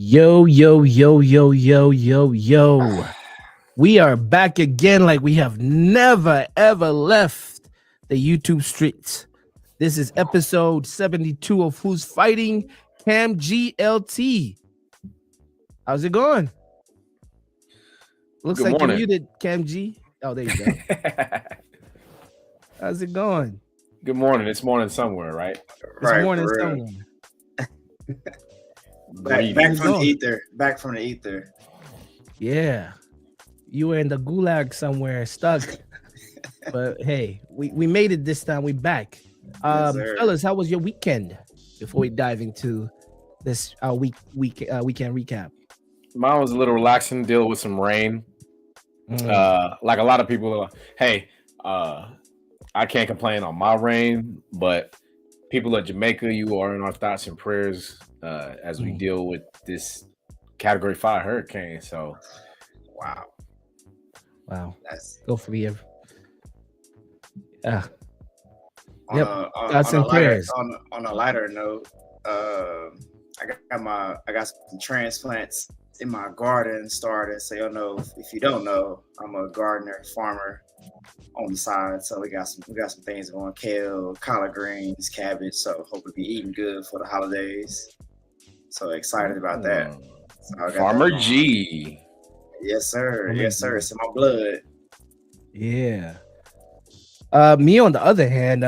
Yo, yo, yo, yo, yo, yo, yo. We are back again like we have never, ever left the YouTube streets. This is episode 72 of Who's Fighting Kam Gee LT. How's it going? Looks Good like you're morning. muted, Kam Gee. Oh, there you go. How's it going? Good morning. It's morning somewhere, right? It's Right, morning for real. somewhere. Back Greetings. from the ether. Back from the ether. Yeah. You were in the gulag somewhere, stuck. But hey, we made it this time. We back. Yes, sir. Fellas, how was your weekend? Before we dive into this weekend recap. Mine was a little relaxing, deal with some rain. Like a lot of people, I can't complain on my rain, but people of Jamaica, you are in our thoughts and prayers as we deal with this Category 5 hurricane. So, Wow. That's Go for you. on Yep. Thoughts and prayers. On a lighter note, I got some transplants in my garden started. So if you don't know, I'm a gardener farmer on the side. So we got some things going: kale, collard greens, cabbage. So hope to be eating good for the holidays. So excited about that. So I got Farmer that going. G. Yes, sir. Farmer Yes, G. sir. It's in my blood. Yeah. Me on the other hand,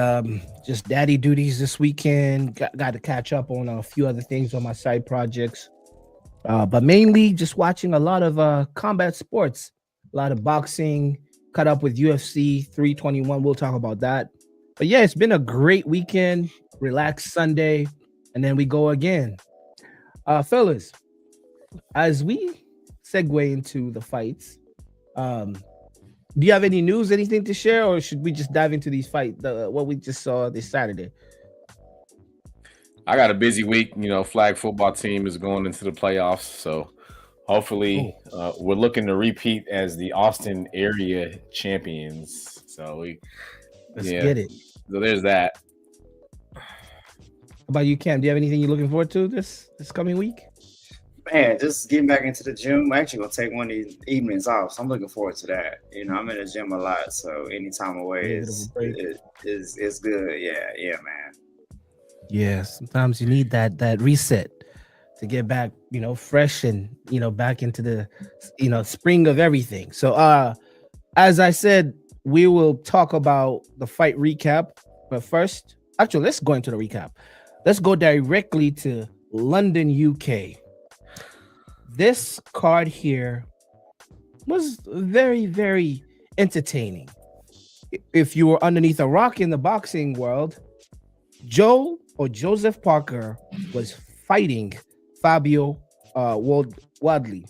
just daddy duties this weekend. Got to catch up on a few other things on my side projects. But mainly just watching a lot of combat sports, a lot of boxing, cut up with UFC 321. We'll talk about that. But yeah, it's been a great weekend, relaxed Sunday, and then we go again. Fellas, as we segue into the fights, do you have any news, anything to share, or should we just dive into these fights, what we just saw this Saturday? I got a busy week. Flag football team is going into the playoffs. So hopefully we're looking to repeat as the Austin area champions. So Let's get it. So there's that. How about you, Cam? Do you have anything you're looking forward to this coming week? Man, just getting back into the gym. I'm actually gonna take one of these evenings off, so I'm looking forward to that. I'm in the gym a lot, so any time away is good. Yeah, man. Yeah, sometimes you need that reset to get back, fresh and back into the spring of everything. So as I said, we will talk about the fight recap, but first, actually, let's go into the recap. Let's go directly to London, UK. This card here was very, very entertaining. If you were underneath a rock in the boxing world, Joseph Parker was fighting Fabio Wardley.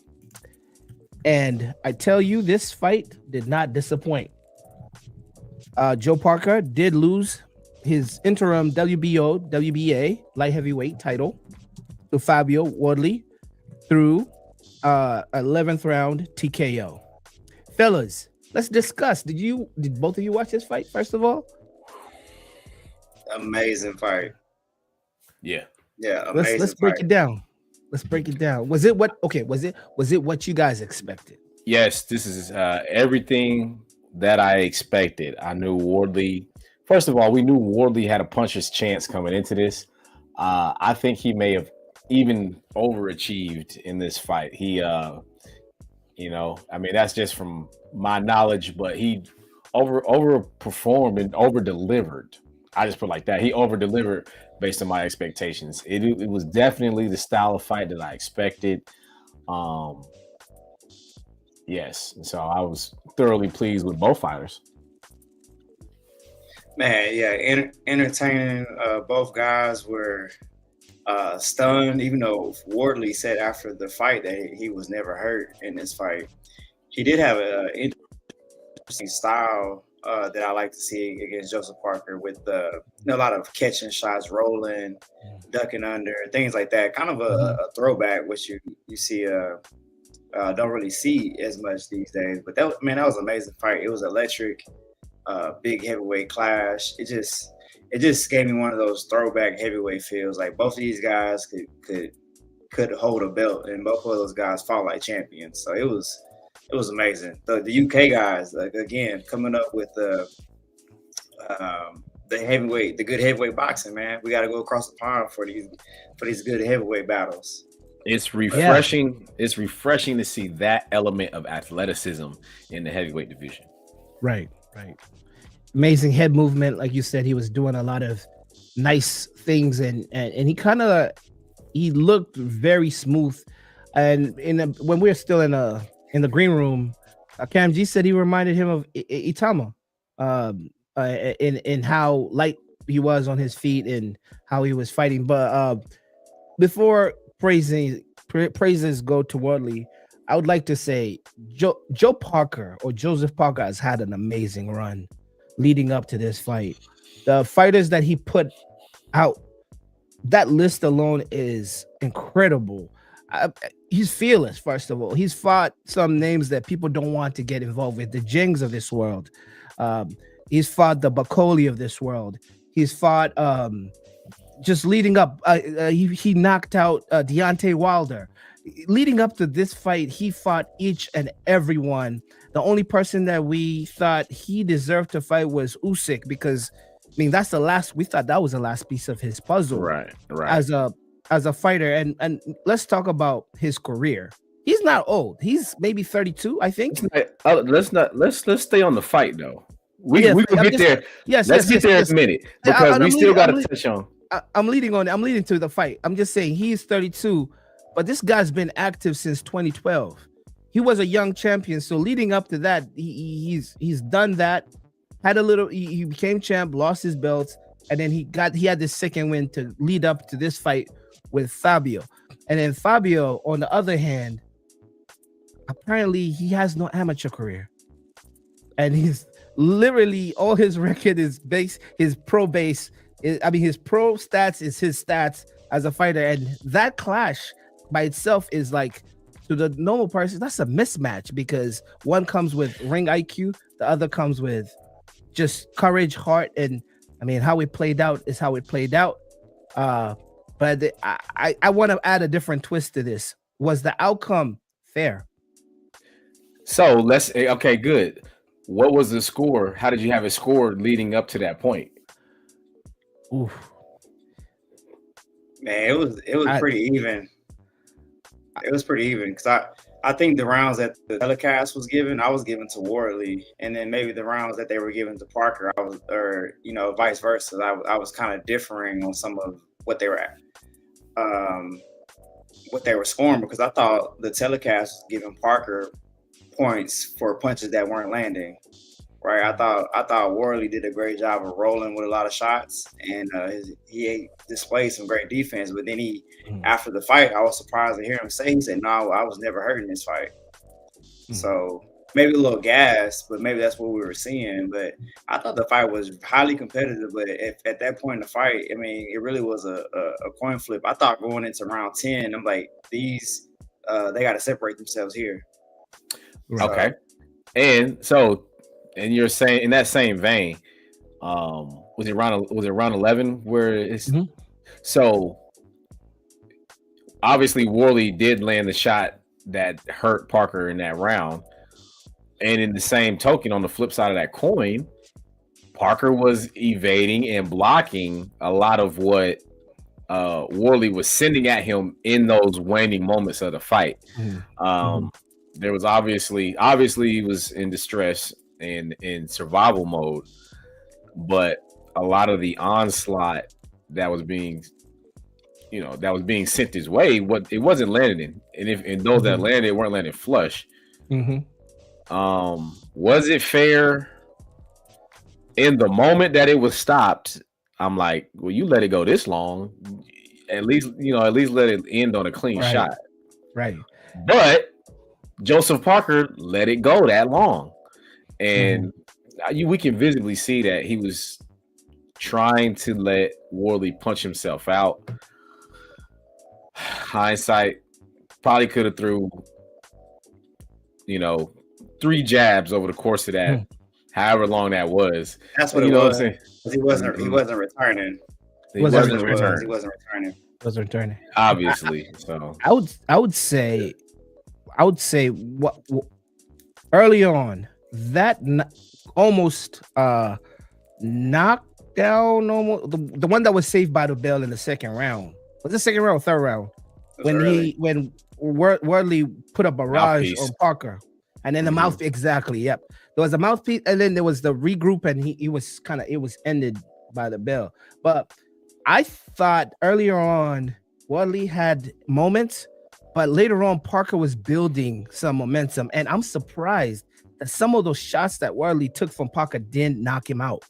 And I tell you, this fight did not disappoint. Joe Parker did lose his interim WBA light heavyweight title to Fabio Wardley through 11th round TKO. Fellas, let's discuss. Did both of you watch this fight first of all? Amazing fight. Yeah. Yeah, amazing. Let's break it down. Let's break it down. Was it what you guys expected? Yes, this is everything that I expected. I knew Wardley. First of all, we knew Wardley had a puncher's chance coming into this. I think he may have even overachieved in this fight. He, that's just from my knowledge, but he overperformed and over-delivered. I just put it like that. He over-delivered based on my expectations. It was definitely the style of fight that I expected. Yes, so I was thoroughly pleased with both fighters. Man, yeah, entertaining. Both guys were stunned, even though Wardley said after the fight that he was never hurt in this fight. He did have an interesting style that I like to see against Joseph Parker with a lot of catching shots, rolling, ducking under, things like that. Kind of a throwback, which you see don't really see as much these days. But that was an amazing fight. It was electric, big heavyweight clash. It just gave me one of those throwback heavyweight feels. Like both of these guys could could hold a belt, and both of those guys fought like champions. So it was amazing. The UK guys, like, again, coming up with the heavyweight, the good heavyweight boxing, man. We got to go across the pond for these good heavyweight battles. It's refreshing. Yeah. It's refreshing to see that element of athleticism in the heavyweight division. Right. Amazing head movement, like you said. He was doing a lot of nice things, and he looked very smooth. And when we were still in the green room, Kam Gee said he reminded him of Itama, in how light he was on his feet and how he was fighting. But before praises go to Wardley, I would like to say Joe Parker, or Joseph Parker, has had an amazing run leading up to this fight. The fighters that he put out, that list alone is incredible. He's fearless, first of all. He's fought some names that people don't want to get involved with, the Jings of this world. He's fought the Bakoli of this world. He's fought just leading up. He knocked out Deontay Wilder. Leading up to this fight, he fought each and every one. The only person that we thought he deserved to fight was Usyk, because I mean that's we thought that was the last piece of his puzzle. Right. As a fighter, and let's talk about his career. He's not old. He's maybe 32, I think. Let's stay on the fight though. We can get there. Yes, let's get there in a minute, because we still got to touch on. I'm leading to the fight. I'm just saying he's 32, but this guy's been active since 2012. He was a young champion, so leading up to that, he's done that. Had a little. He became champ, lost his belts, and then he had this second win to lead up to this fight with Fabio. And then Fabio, on the other hand, apparently he has no amateur career, and he's literally all his record is his pro base. His pro stats is his stats as a fighter, and that clash by itself is like, to the normal person, that's a mismatch, because one comes with ring IQ, the other comes with just courage, heart, and I mean how it played out is how it played out. But I want to add a different twist to this. Was the outcome fair? So okay, good. What was the score? How did you have it scored leading up to that point? Oof. Man, it was pretty even. It was pretty even, because I think the rounds that the telecast was given, I was given to Wardley, and then maybe the rounds that they were given to Parker, vice versa. I was kind of differing on some of what they were scoring, because I thought the telecast was giving Parker points for punches that weren't landing. Right, I thought Wardley did a great job of rolling with a lot of shots, and he displayed some great defense. But then after the fight, I was surprised to hear him say, he said, "No, I was never hurt in this fight." So maybe a little gas, but maybe that's what we were seeing. But I thought the fight was highly competitive. But at that point in the fight, I mean, it really was a coin flip. I thought going into round 10, I'm like, these they got to separate themselves here. Okay, and you're saying in that same vein, was it round 11 where it's so obviously Wardley did land the shot that hurt Parker in that round, and in the same token, on the flip side of that coin, Parker was evading and blocking a lot of what Wardley was sending at him in those waning moments of the fight. There was obviously he was in distress and in survival mode, but a lot of the onslaught that was being sent his way, it wasn't landing, and those that landed weren't landing flush. Was it fair? In the moment that it was stopped, I'm like, well, you let it go this long, at least let it end on a clean shot. Right. But Joseph Parker let it go that long. And we can visibly see that he was trying to let Wardley punch himself out. Hindsight, probably could have threw, 3 jabs over the course of that, however long that was. That's what it was. He wasn't returning. He wasn't returning. was returning. obviously. So I would say what early on that almost knockdown the one that was saved by the bell in the second round. Was it second round or third round? When Wardley put a barrage Mouthpiece. on Parker, and then the mouth exactly. Yep, there was a mouthpiece, and then there was the regroup, and it was ended by the bell. But I thought earlier on Wardley had moments, but later on Parker was building some momentum, and I'm surprised that some of those shots that Wardley took from Parker didn't knock him out.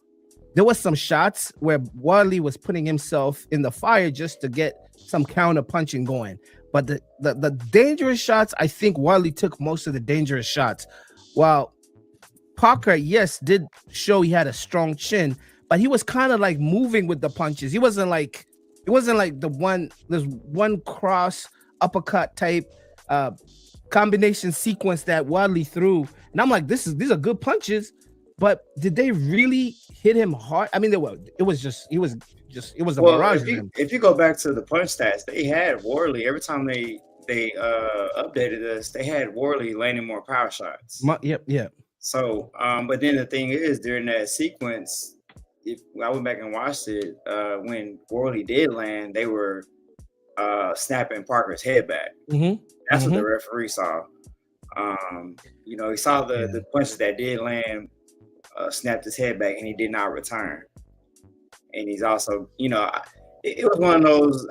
There was some shots where Wardley was putting himself in the fire just to get some counter punching going. But the dangerous shots, I think Wardley took most of the dangerous shots. While Parker, yes, did show he had a strong chin, but he was kind of like moving with the punches. It wasn't like there's one cross uppercut type combination sequence that Wardley threw. And I'm like, these are good punches. But did they really hit him hard? I mean, it was a barrage. If you go back to the punch stats, they had Wardley every time they updated us. They had Wardley landing more power shots. Yep. So, but then the thing is, during that sequence, if I went back and watched it, when Wardley did land, they were snapping Parker's head back. That's what the referee saw. He saw the punches that did land. Snapped his head back and he did not return. And he's also, it was one of those.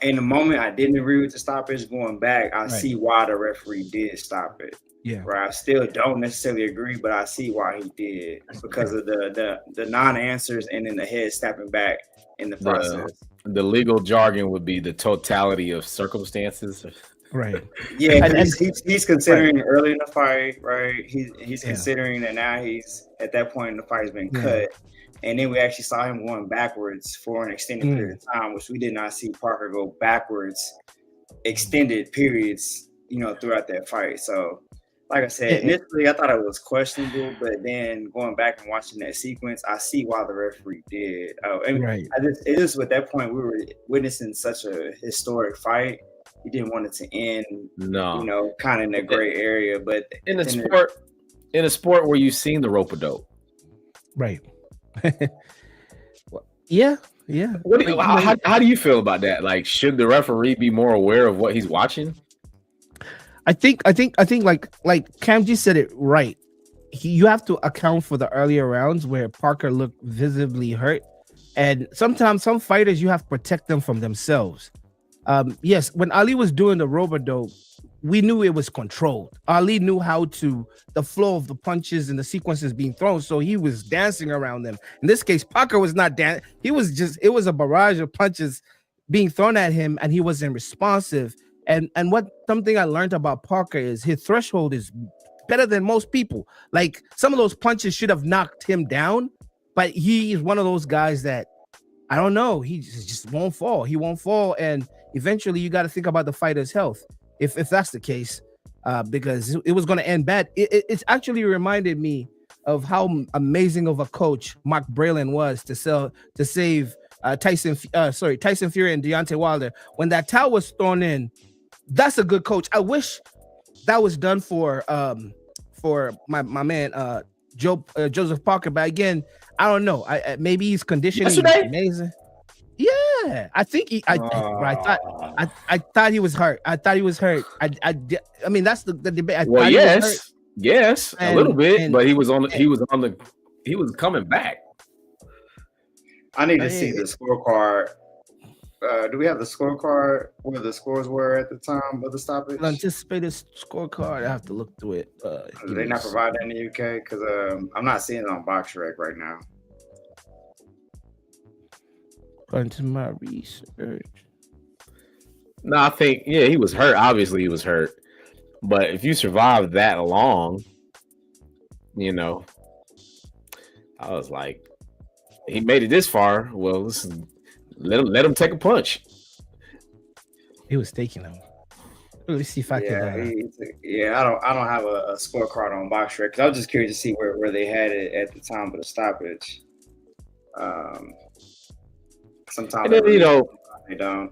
In the moment, I didn't agree with the stoppage. Going back, I see why the referee did stop it. Yeah, right. I still don't necessarily agree, but I see why he did because of the non-answers and then the head snapping back in the process. The legal jargon would be the totality of circumstances. Right. Yeah, and he's considering early in the fight, right? He's considering that now he's at that point in the fight has been cut. And then we actually saw him going backwards for an extended period of time, which we did not see Parker go backwards extended periods, throughout that fight. So like I said, initially I thought it was questionable, but then going back and watching that sequence, I see why the referee did. It is at that point we were witnessing such a historic fight. He didn't want it to end, kind of in a gray area. But in a sport where you've seen the rope-a-dope, right? Yeah. How do you feel about that? Like, should the referee be more aware of what he's watching? I think like Kam Gee said it right. You have to account for the earlier rounds where Parker looked visibly hurt, and sometimes some fighters you have to protect them from themselves. Yes, when Ali was doing the rope-a-dope, we knew it was controlled. Ali knew the flow of the punches and the sequences being thrown, so he was dancing around them. In this case, Parker was not dancing. It was a barrage of punches being thrown at him, and he wasn't responsive. And something I learned about Parker is his threshold is better than most people. Like, some of those punches should have knocked him down, but he is one of those guys that, I don't know, he just won't fall. He won't fall, and eventually you got to think about the fighter's health if that's the case, because it was going to end bad. It's actually reminded me of how amazing of a coach Mark Braylon was to save Tyson Fury and Deontay Wilder when that towel was thrown in. That's a good coach. I wish that was done for my man Joseph Parker, but again, I don't know. Maybe he's conditioning amazing. Yeah, I think I thought he was hurt. I mean, that's the debate. Yes, a little bit, but he was coming back. I need to see the scorecard. Do we have the scorecard where the scores were at the time of the stoppage? Anticipated scorecard. I have to look through it. Do they not provide that in the UK? Because I'm not seeing it on BoxRec right now. According to my research. No, I think he was hurt. Obviously, he was hurt. But if you survive that long, I was like, he made it this far. Well, listen, let him take a punch. He was taking them. Let me see if I can. I don't have a scorecard on BoxRec because I was just curious to see where they had it at the time of the stoppage. Sometimes, and then, They don't.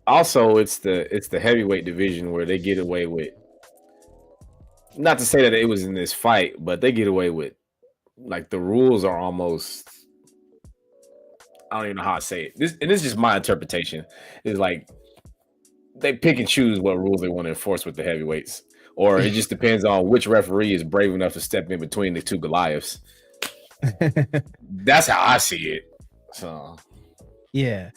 Also, it's the heavyweight division where they get away with. Not to say that it was in this fight, but they get away with, like, the rules are almost. I don't even know how to say it. This is just my interpretation. Is like they pick and choose what rules they want to enforce with the heavyweights, or it just depends on which referee is brave enough to step in between the two Goliaths. That's how I see it. So, yeah,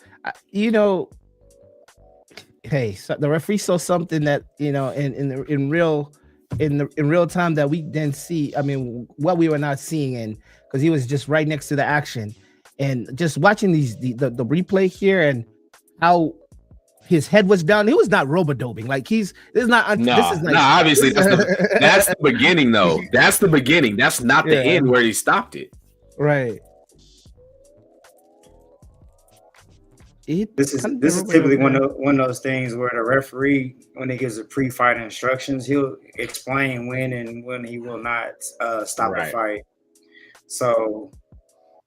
hey, so the referee saw something that in real time that we didn't see. I mean, what we were not seeing, and because he was just right next to the action, and just watching the replay here and how his head was down. He was not robo-doping. Like this is not. Obviously that's the beginning though. That's the beginning. That's not the end where he stopped it. Right. This is typically one of those things where the referee, when he gives the pre-fight instructions, he'll explain when and when he will not stop a fight. So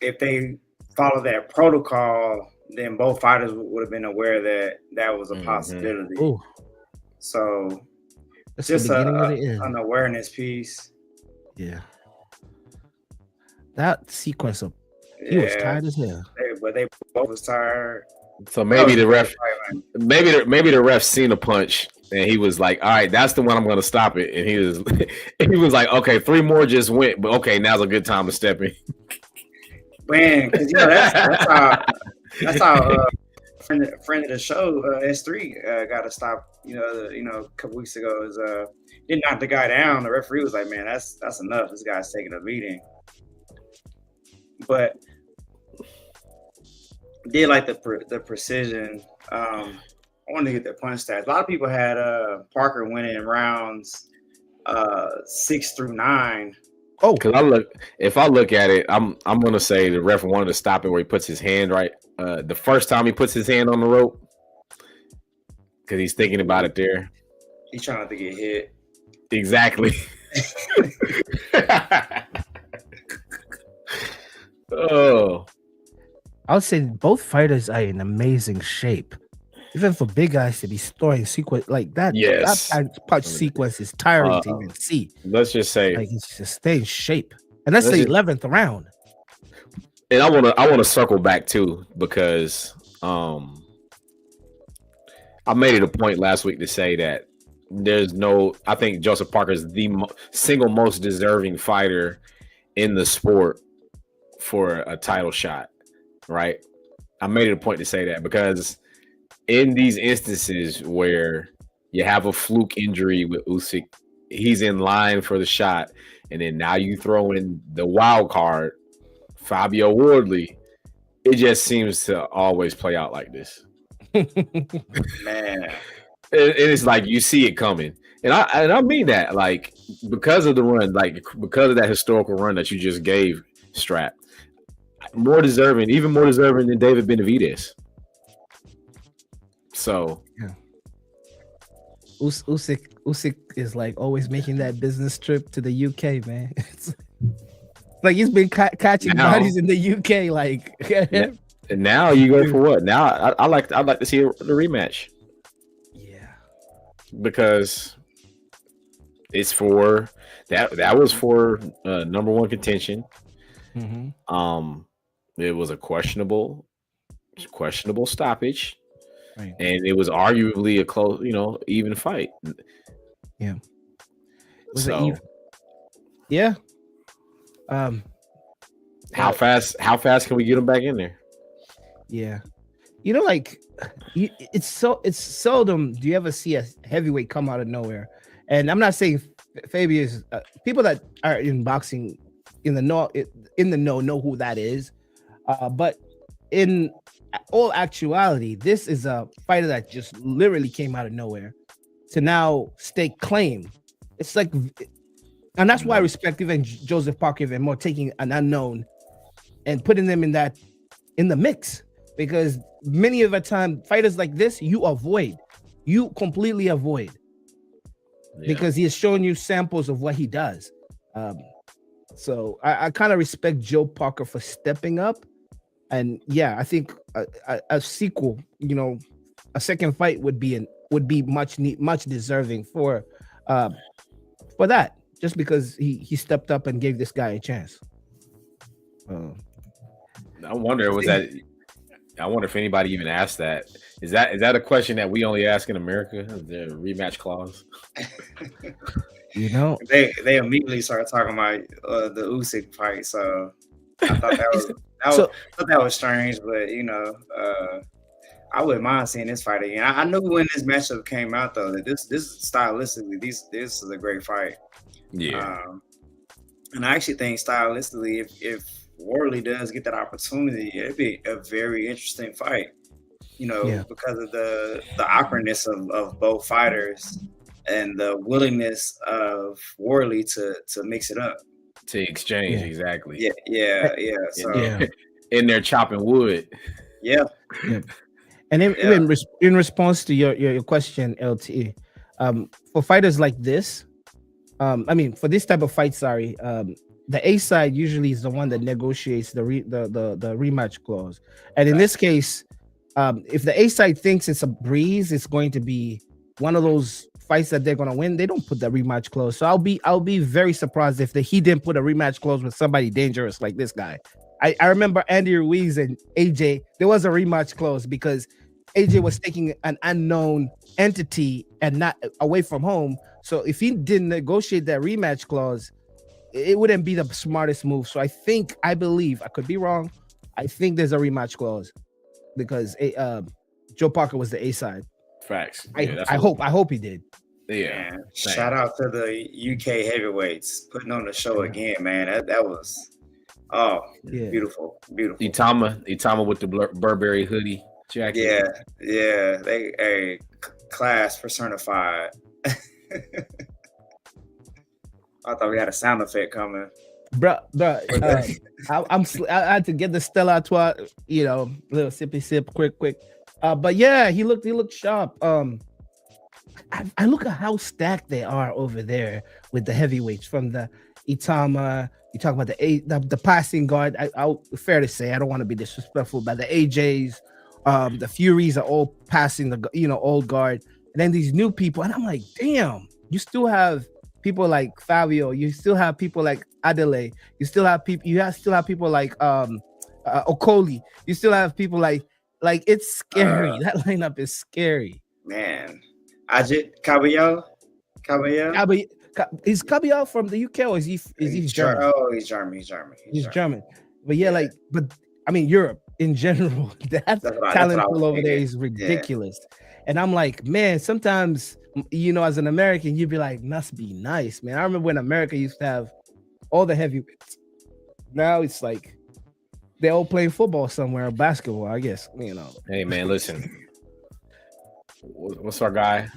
if they follow that protocol, then both fighters would have been aware that that was a possibility. Ooh. So that's just an awareness piece. Yeah. That sequence of he was tired as hell. They both was tired. So maybe the ref, maybe the ref seen a punch and he was like, "All right, that's the one I'm going to stop it." And he was like, "Okay, 3 more just went, but okay, now's a good time to step in." Man, because that's how friend of the show S3 got to stop. A couple weeks ago is didn't knock the guy down. The referee was like, "Man, that's enough. This guy's taking a beating." But did like the precision. I wanted to get the punch stats. A lot of people had Parker winning in rounds 6 through 9. Oh, because if I look at it, I'm gonna say the ref wanted to stop it where he puts his hand right. The first time he puts his hand on the rope, because he's thinking about it there. He's trying not to get hit. Exactly. Oh, I would say both fighters are in amazing shape. Even for big guys to be storing sequence like that, that punch sequence is tiring to even see. Let's just say, like, it's just stay in shape, and that's the 11th round. And I want to circle back too, because I made it a point last week to say that I think Joseph Parker is the single most deserving fighter in the sport for a title shot, right? I made it a point to say that because in these instances where you have a fluke injury with Usyk, he's in line for the shot, and then now you throw in the wild card, Fabio Wardley, it just seems to always play out like this. Man, it's like you see it coming, and I mean that, like, because of the run, like because of that historical run that you just gave, Strap, even more deserving than David Benavidez. So yeah, Usyk is like always making that business trip to the UK, man. It's like he's been catching bodies in the UK, like. And now you go for what? Now I'd like to see the rematch. Yeah, because it's for that was for number 1 contention. Mm-hmm. It was a questionable stoppage, right. And it was arguably a close, even fight. Yeah. Yeah. How fast can we get them back in there? Yeah. It's seldom do you ever see a heavyweight come out of nowhere. And I'm not saying Fabio is people that are in boxing in the know who that is. But in all actuality, this is a fighter that just literally came out of nowhere to now stake claim. It's like, and that's why I respect even Joseph Parker even more, taking an unknown and putting them in the mix, because many of the time fighters like this you completely avoid because he has shown you samples of what he does. So I kind of respect Joe Parker for stepping up, and I think a sequel, a second fight would be much deserving for that, just because he stepped up and gave this guy a chance. I wonder if anybody even asked that. Is that a question that we only ask in America? The rematch clause? They immediately started talking about the Usyk fight, so I thought that was strange, but I wouldn't mind seeing this fight again. I knew when this matchup came out though that this stylistically this is a great fight. Yeah, and I actually think stylistically, if Wardley does get that opportunity, it'd be a very interesting fight. Because of the awkwardness of both fighters and the willingness of Wardley to mix it up, to exchange. Exactly. Yeah. So in there chopping wood. Yeah. And in response to your question, LT, for fighters like this, for this type of fight, the A side usually is the one that negotiates the rematch clause, and in this case, if the A side thinks it's a breeze, it's going to be one of those fights that they're going to win. They don't put the rematch clause, so I'll be very surprised if he didn't put a rematch clause with somebody dangerous like this guy. I remember Andy Ruiz and AJ. There was a rematch clause because AJ was taking an unknown entity and not away from home. So if he didn't negotiate that rematch clause, it wouldn't be the smartest move. So I believe, I could be wrong, I think there's a rematch clause because Joe Parker was the A side. Facts. I hope he did. Yeah. Shout out to the UK heavyweights putting on the show again, man. That was beautiful. Itama with the Burberry hoodie jacket. Yeah. They a class personified. I thought we had a sound effect coming. Bro, I had to get the Stella Artois, little sippy sip, quick. But yeah, he looked sharp. I look at how stacked they are over there with the heavyweights, from the Itama. You talk about the passing guard. Fair to say, I don't want to be disrespectful, but the AJs, the Furies are all passing the old guard, and then these new people, and I'm like, damn, you still have people like Fabio, you still have people like Adelaide, you still have people like Okoli, you still have people like it's scary. That lineup is scary, man. Ajit Caballero. Is Caballero from the UK or is he German? He's German. He's German. But Europe in general, that talent pool over there is ridiculous. And I'm like, man, sometimes, as an American, you'd be like, must be nice, man. I remember when America used to have all the heavyweights. Now it's like they're all playing football somewhere, or basketball, I guess. Hey, man, listen. What's our guy?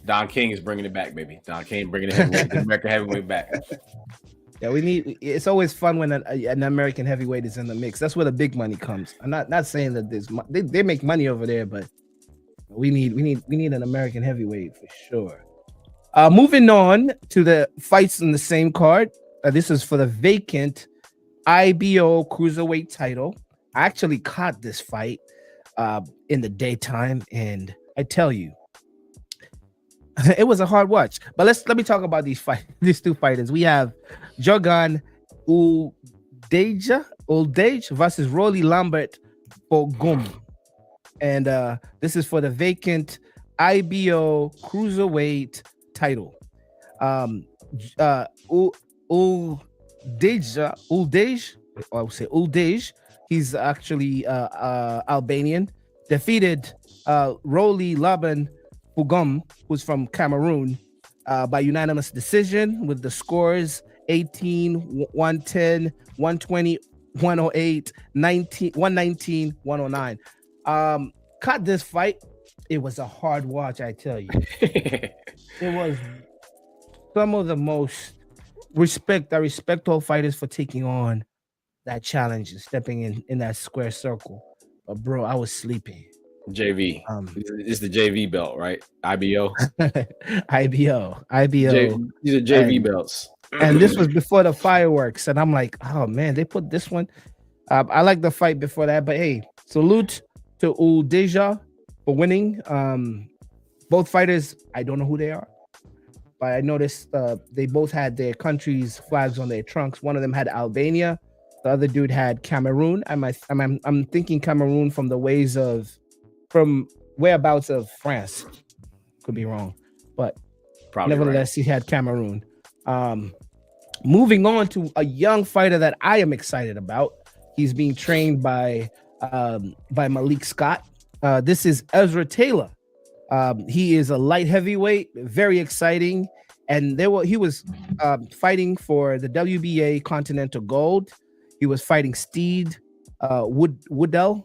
Don King is bringing it back, baby. Don King bringing the American heavyweight back. Yeah, it's always fun when an American heavyweight is in the mix. That's where the big money comes. I'm not saying that they make money over there, but we need an American heavyweight for sure. Moving on to the fights in the same card. This is for the vacant IBO cruiserweight title. I actually caught this fight in the daytime, and I tell you, it was a hard watch. But let me talk about these two fighters. We have Jogan Uldage versus Rolly Lambert Bogum. And this is for the vacant IBO cruiserweight title. Uldage, he's actually Albanian, defeated Rolly Laban Bugum, who's from Cameroon, by unanimous decision with the scores 18, 110, 120, 108, 119, 109. Cut this fight. It was a hard watch, I tell you. It was some of the most I respect all fighters for taking on that challenge and stepping in that square circle. But bro, I was sleeping. JV. It's the JV belt, right? IBO. IBO. These are JV belts. And this was before the fireworks. And I'm like, oh man, they put this one. I like the fight before that, but hey, Salute to Uldeja for winning. Both fighters, I don't know who they are, but I noticed they both had their country's flags on their trunks. One of them had Albania, the other dude had Cameroon. I'm thinking Cameroon from whereabouts of France. Could be wrong, but Probably nevertheless, he had Cameroon. Moving on to a young fighter that I am excited about. He's being trained by Malik Scott. This is Ezra Taylor. He is a light heavyweight, very exciting. And he was fighting for the WBA Continental Gold. He was fighting Steed Woodell.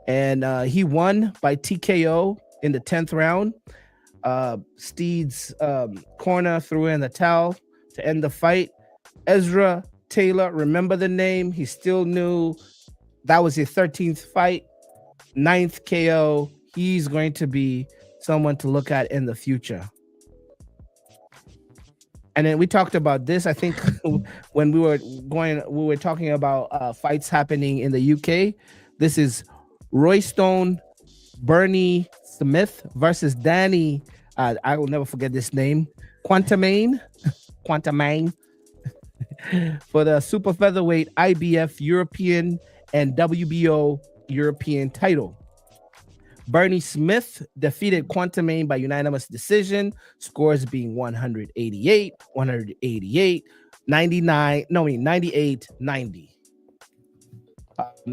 And he won by TKO in the 10th round. Steed's corner threw in the towel to end the fight. Ezra Taylor, remember the name. He still knew that was his 13th fight, 9th KO. He's going to be someone to look at in the future. And then we talked about this, I think, when we were talking about fights happening in the UK. This is Royston Bernie Smith versus Danny. I will never forget this name. Quantamane for the super featherweight IBF European and WBO European title. Bernie Smith defeated Quantamane by unanimous decision, scores being 188, 188, 99, 98, 90.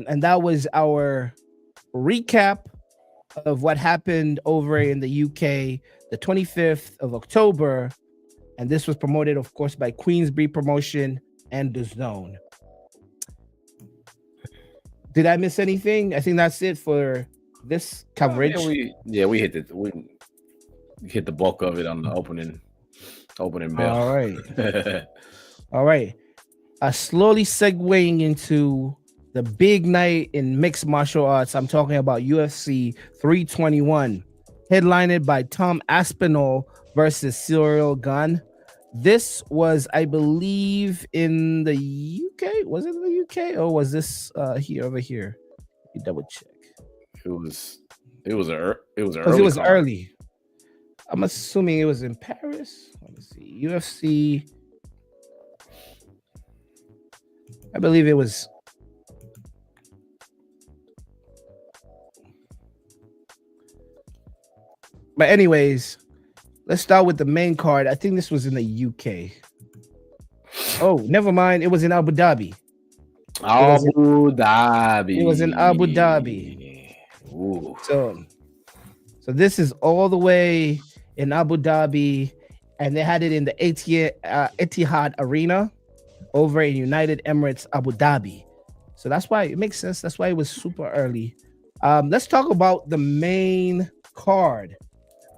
And that was our recap of what happened over in the UK the 25th of October. And this was promoted, of course, by Queensberry Promotion and The Zone. Did I miss anything? I think that's it for this coverage. We hit the bulk of it on the opening bell. All right. All right. Slowly segueing into the big night in mixed martial arts. I'm talking about UFC 321, headlined by Tom Aspinall versus Ciryl Gane. This was, I believe, in the UK. Was it in the UK or was this over here? Let me double check. It was early. Because it was early. I'm assuming it was in Paris. Let me see. UFC. I believe it was. But anyways, let's start with the main card. I think this was in the UK. Oh, never mind. It was in Abu Dhabi. It was in Abu Dhabi. Ooh. So this is all the way in Abu Dhabi, and they had it in the Etihad Arena over in United Emirates, Abu Dhabi. So that's why it makes sense. That's why it was super early. Let's talk about the main card.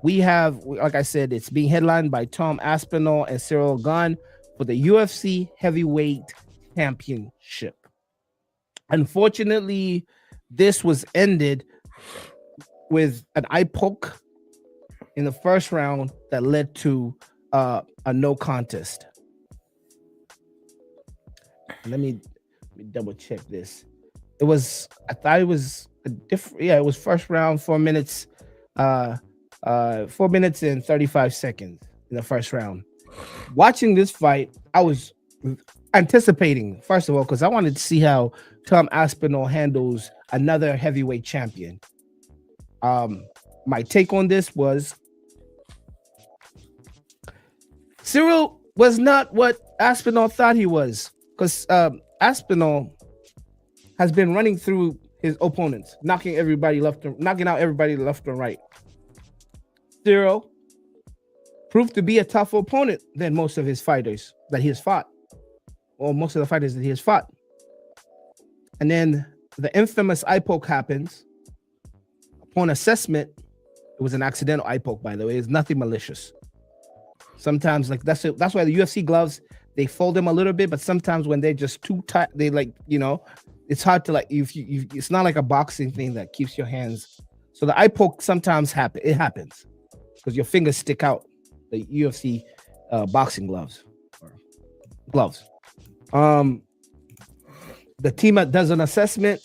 We have, like I said, it's being headlined by Tom Aspinall and Ciryl Gane for the UFC Heavyweight Championship. Unfortunately, this was ended with an eye poke in the first round that led to a no contest. Let me double check this. I thought it was a different. Yeah, it was first round, 4 minutes. 4 minutes and 35 seconds in the first round. Watching this fight, I was anticipating, first of all, because I wanted to see how Tom Aspinall handles another heavyweight champion. My take on this was Ciryl was not what Aspinall thought he was, because Aspinall has been running through his opponents, knocking out everybody left and right. Ciryl proved to be a tougher opponent than most of his fighters that he has fought, or most of the fighters that he has fought. And then the infamous eye poke happens. Upon assessment, it was an accidental eye poke, by the way. It's nothing malicious. Sometimes, like that's why the UFC gloves, they fold them a little bit, but sometimes when they're just too tight, they it's hard to it's not like a boxing thing that keeps your hands. So the eye poke sometimes happens because your fingers stick out. The UFC boxing gloves. The team does an assessment.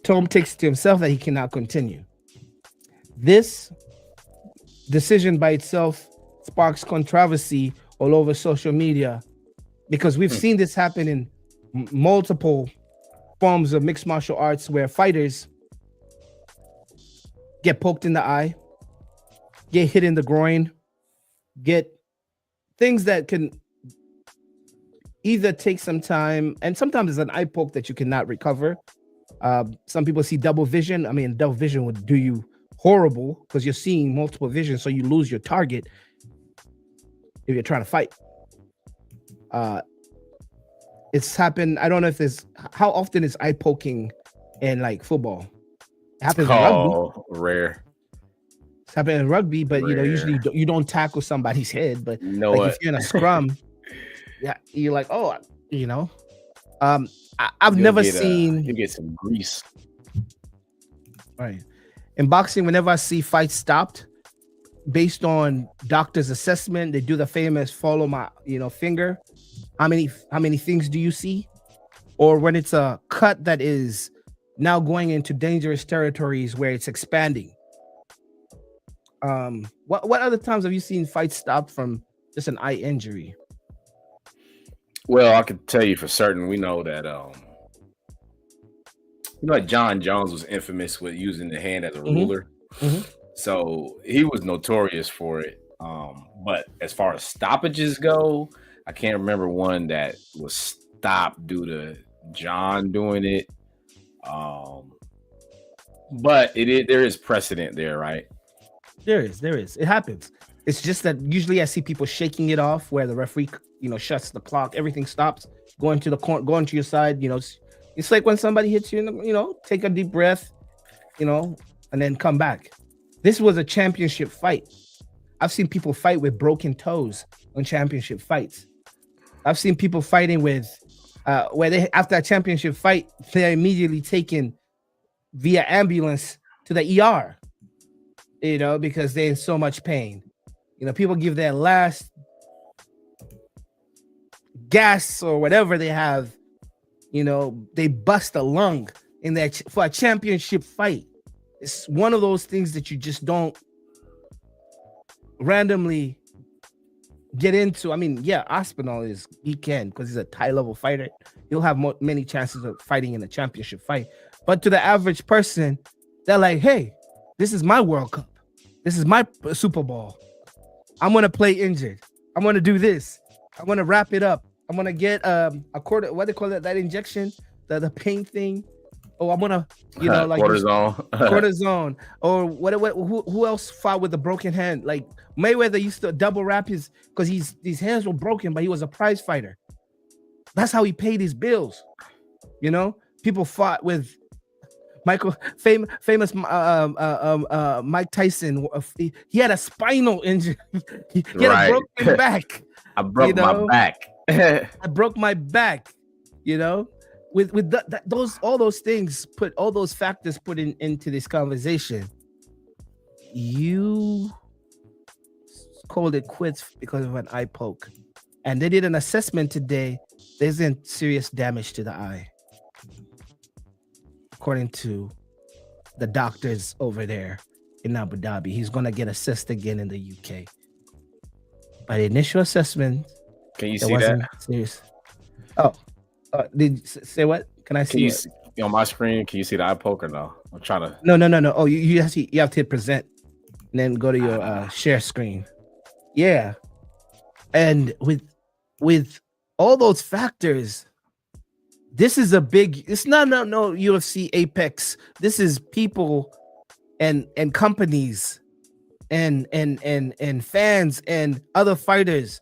Tom takes it to himself that he cannot continue. This decision by itself sparks controversy all over social media because we've seen this happen in multiple forms of mixed martial arts where fighters get poked in the eye, get hit in the groin, get things that can either take some time, and sometimes it's an eye poke that you cannot recover. Some people see double vision. I mean, double vision would do you horrible because you're seeing multiple visions, so you lose your target if you're trying to fight. It's happened. I don't know if there's how often is eye poking in like football. It happens in rugby. Rare. It's happened in rugby, but Rare. usually you don't tackle somebody's head. But know like what? if you're in a scrum, yeah, you're like, oh, I've never seen. You get some grease. Right. In boxing, whenever I see fights stopped based on doctor's assessment, they do the famous follow my finger. How many things do you see? Or when it's a cut that is now going into dangerous territories where it's expanding. What other times have you seen fights stopped from just an eye injury? Well, I can tell you for certain, we know that like John Jones was infamous with using the hand as a ruler. So he was notorious for it. But as far as stoppages go, I can't remember one that was stopped due to John doing it. But there is precedent there, right? There is. It happens. It's just that usually I see people shaking it off where the referee, shuts the clock, everything stops, going to the corner, going to your side. It's like when somebody hits you, take a deep breath, and then come back. This was a championship fight. I've seen people fight with broken toes on championship fights. I've seen people fighting with where they after a championship fight, they're immediately taken via ambulance to the ER, because they're in so much pain. People give their last gas or whatever they have, they bust a lung in there for a championship fight. It's one of those things that you just don't randomly get into. I mean, yeah, Aspinall he can because he's a high level fighter. He'll have many chances of fighting in a championship fight. But to the average person, they're like, hey, this is my World Cup. This is my Super Bowl. I'm going to play injured. I'm going to do this. I'm going to wrap it up. I'm going to get a quarter, what they call it, that injection, the pain thing. Oh, I'm going to, like cortisone. Or who else fought with a broken hand? Like Mayweather used to double wrap because his hands were broken, but he was a prize fighter. That's how he paid his bills. People fought with famous Mike Tyson. He had a spinal injury. He had a broken back. I broke my back. I broke my back. With all those things all those factors put into this conversation. You called it quits because of an eye poke, and they did an assessment today. There isn't serious damage to the eye, according to the doctors over there in Abu Dhabi. He's gonna get assessed again in the UK. By the initial assessment, can you see that? Serious. Oh, did you say what? Can I see it? On my screen? Can you see the eye poke or no? I'm trying to. No. Oh, you have to hit present, and then go to your share screen. Yeah, and with all those factors, this is a big. It's not no UFC Apex. This is people and companies and fans and other fighters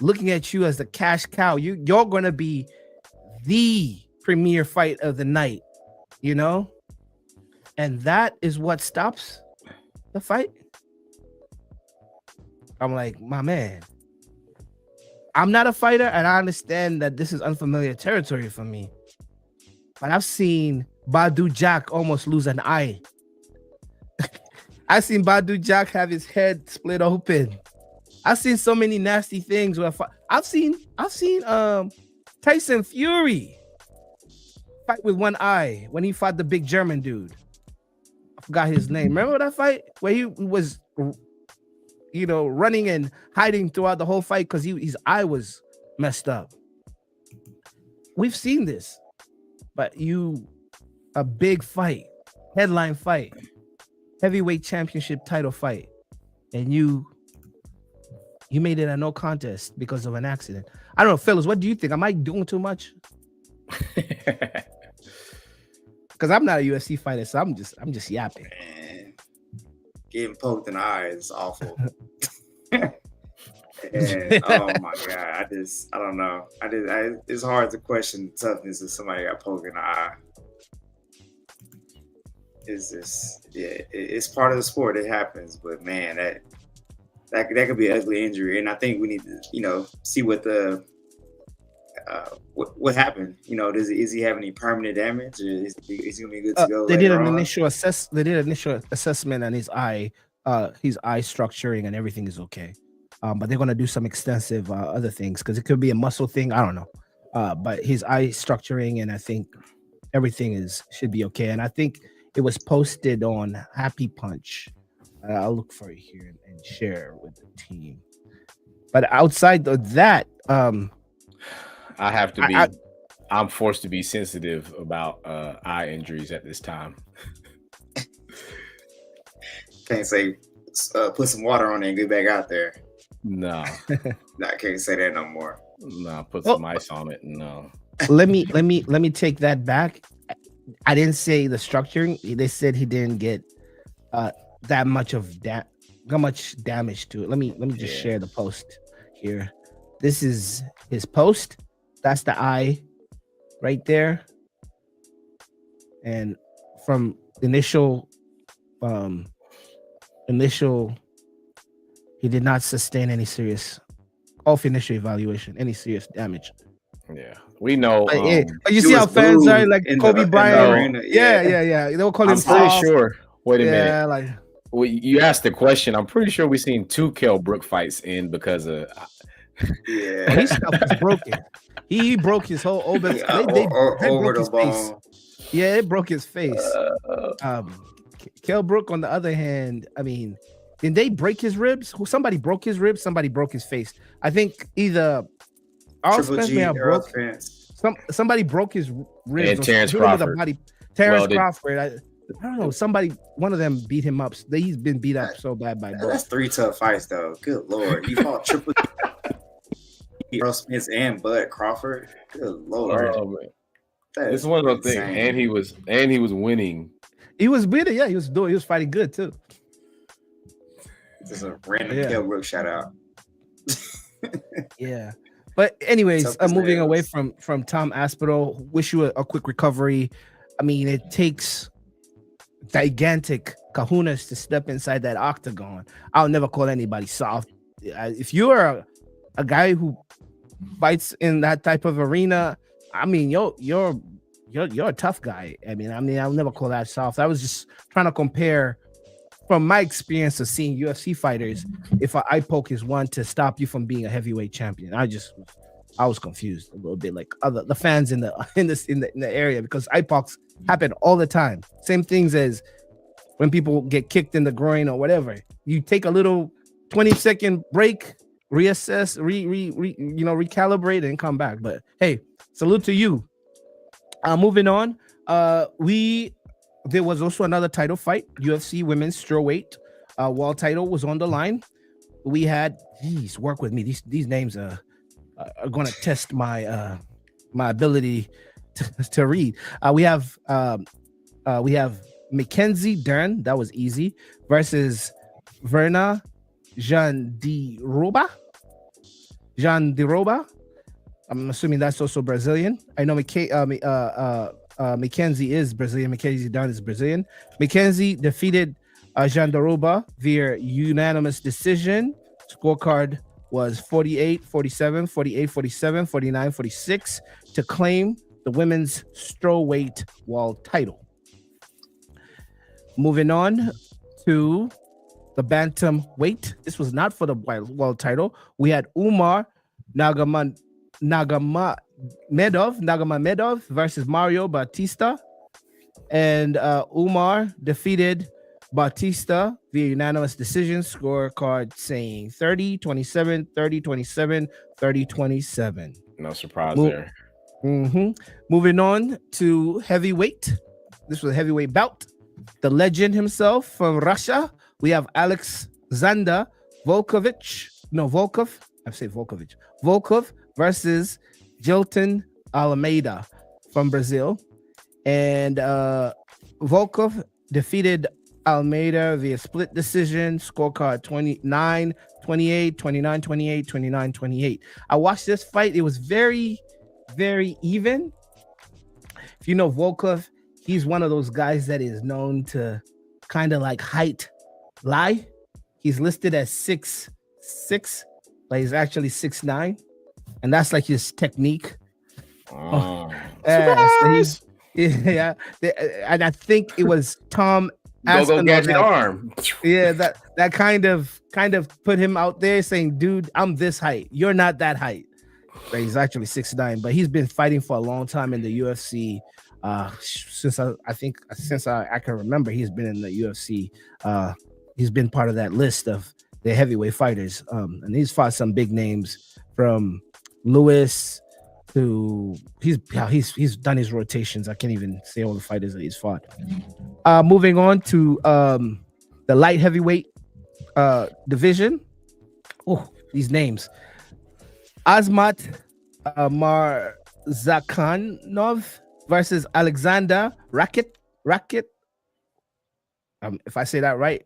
looking at you as the cash cow. You're gonna be the premier fight of the night, and that is what stops the fight. I'm like, my man, I'm not a fighter, and I understand that this is unfamiliar territory for me, but I've seen Badu Jack almost lose an eye. I've seen Badu Jack have his head split open. I've seen so many nasty things where I've seen Tyson Fury fight with one eye when he fought the big German dude. I forgot his name. Remember that fight where he was, running and hiding throughout the whole fight because his eye was messed up. We've seen this, but a big fight, headline fight, heavyweight championship title fight, and you made it a no contest because of an accident. I don't know, fellas, what do you think? Am I doing too much? Because I'm not a UFC fighter, so I'm just yapping. Man, getting poked in the eye is awful. And oh my god, I don't know. It's hard to question the toughness if somebody got poked in the eye. It's part of the sport. It happens, but man, that could be an ugly injury, and I think we need to, see what the what happened. Is he have any permanent damage? Or is he gonna be good to go? They did an initial assessment on his eye structuring, and everything is okay. But they're gonna do some extensive other things because it could be a muscle thing. I don't know. But his eye structuring, and I think everything should be okay. And I think it was posted on Happy Punch. I'll look for it here and share with the team. But outside of that, I have to be. I'm forced to be sensitive about eye injuries at this time. Can't say put some water on it and get back out there. No, I can't say that no more. No, put some ice on it. No. Let me take that back. I didn't say the structuring. They said he didn't get that much damage to it. Let me just share the post here. This is his post. That's the eye right there. And from initial, he did not sustain any serious, off initial evaluation, any serious damage. Yeah, we know. But you see how fans are like Kobe Bryant. Yeah. They'll call him. I'm pretty sure. Wait a minute. Like. Well, you asked the question. I'm pretty sure we've seen 2 Kell Brook fights in because of. Yeah, his stuff was broken. He broke his whole over the face. Yeah, it broke his face. Kell Brook, on the other hand, I mean, did they break his ribs? Somebody broke his ribs. Somebody broke his face. I think either somebody broke his ribs. And Terrence Crawford. Crawford. I don't know. One of them beat him up. He's been beat up so bad by both. That's 3 tough fights, though. Good lord, you fought Triple G, Earl Spence, and Bud Crawford. Good lord, it's one of those things. And he was winning. He was winning. Yeah, he was fighting good too. Just a random Kell Brook shout out. Yeah. But anyways, moving away from Tom Aspinall, wish you a quick recovery. I mean, it takes gigantic kahunas to step inside that octagon. I'll never call anybody soft. If you're a guy who fights in that type of arena, I mean, you're a tough guy. I mean, I'll never call that soft. I was just trying to compare from my experience of seeing UFC fighters, if an eye poke is one to stop you from being a heavyweight champion. I was confused a little bit, like the fans in the area, because eye pokes happen all the time. Same things as when people get kicked in the groin or whatever. You take a little 20-second break, reassess, recalibrate, and come back. But hey, salute to you. Moving on, there was also another title fight, UFC Women's Strawweight. World title was on the line. We had, work with me. These names are going to test my ability to read. We have Mackenzie Dern, that was easy, versus Verna Jean de Roba. I'm assuming that's also Brazilian. I know Mackenzie is Brazilian. Mackenzie Dern is Brazilian. Mackenzie defeated Jean de Roba via unanimous decision. Scorecard was 48-47, 48-47, 49-46 to claim the women's strawweight world title. Moving on to the bantamweight. This was not for the world title. We had Umar Nagamadinov Nagomedov versus Mario Bautista. And Umar defeated Bautista via unanimous decision, scorecard saying 30-27, 30-27, 30-27. No surprise there. Moving on to heavyweight. This was a heavyweight bout. The legend himself from Russia. We have Alexander Volkov versus Jilton Almeida from Brazil. And Volkov defeated Almeida via split decision, scorecard 29-28, 29-28, 29-28. I watched this fight. It was very, very even. If you know Volkov, he's one of those guys that is known to kind of like height lie. He's listed as 6'6", but he's actually 6'9", and that's like his technique. Surprise! Yeah, and I think it was Tom Go gadget arm. Yeah, that kind of put him out there saying, "Dude, I'm this height. You're not that height." But he's actually 6'9", but he's been fighting for a long time in the UFC. Since I can remember, he's been in the UFC. He's been part of that list of the heavyweight fighters. And he's fought some big names from Lewis to he's done his rotations. I can't even say all the fighters that he's fought. Moving on to the light heavyweight division. Oh, these names. Azmat Marzakhanov versus Alexander Rakic. If I say that right.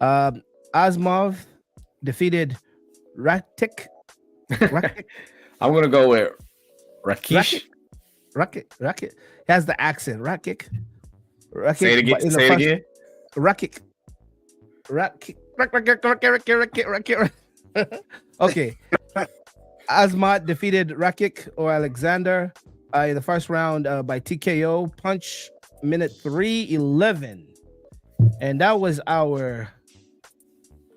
Azmov defeated Rakic. I'm gonna go with Rakic. Rakic. He has the accent. Rakic. Say it again. Rakic. Okay. Azmat defeated Rakic or Alexander in the first round by TKO punch, minute 3:11. And that was our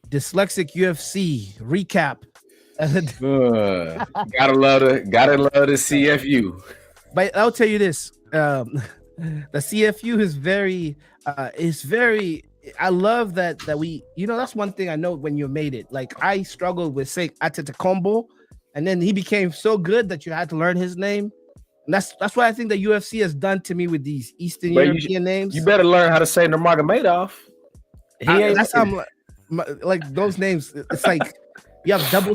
dyslexic UFC recap. Gotta love the CFU. But I'll tell you this: the CFU is very. I love that we. That's one thing I know when you made it. Like I struggled with say Atetakombo, and then he became so good that you had to learn his name. And that's what I think the UFC has done to me with these Eastern European names. You better learn how to say Nurmagomedov. That's how I'm like those names. It's like you have double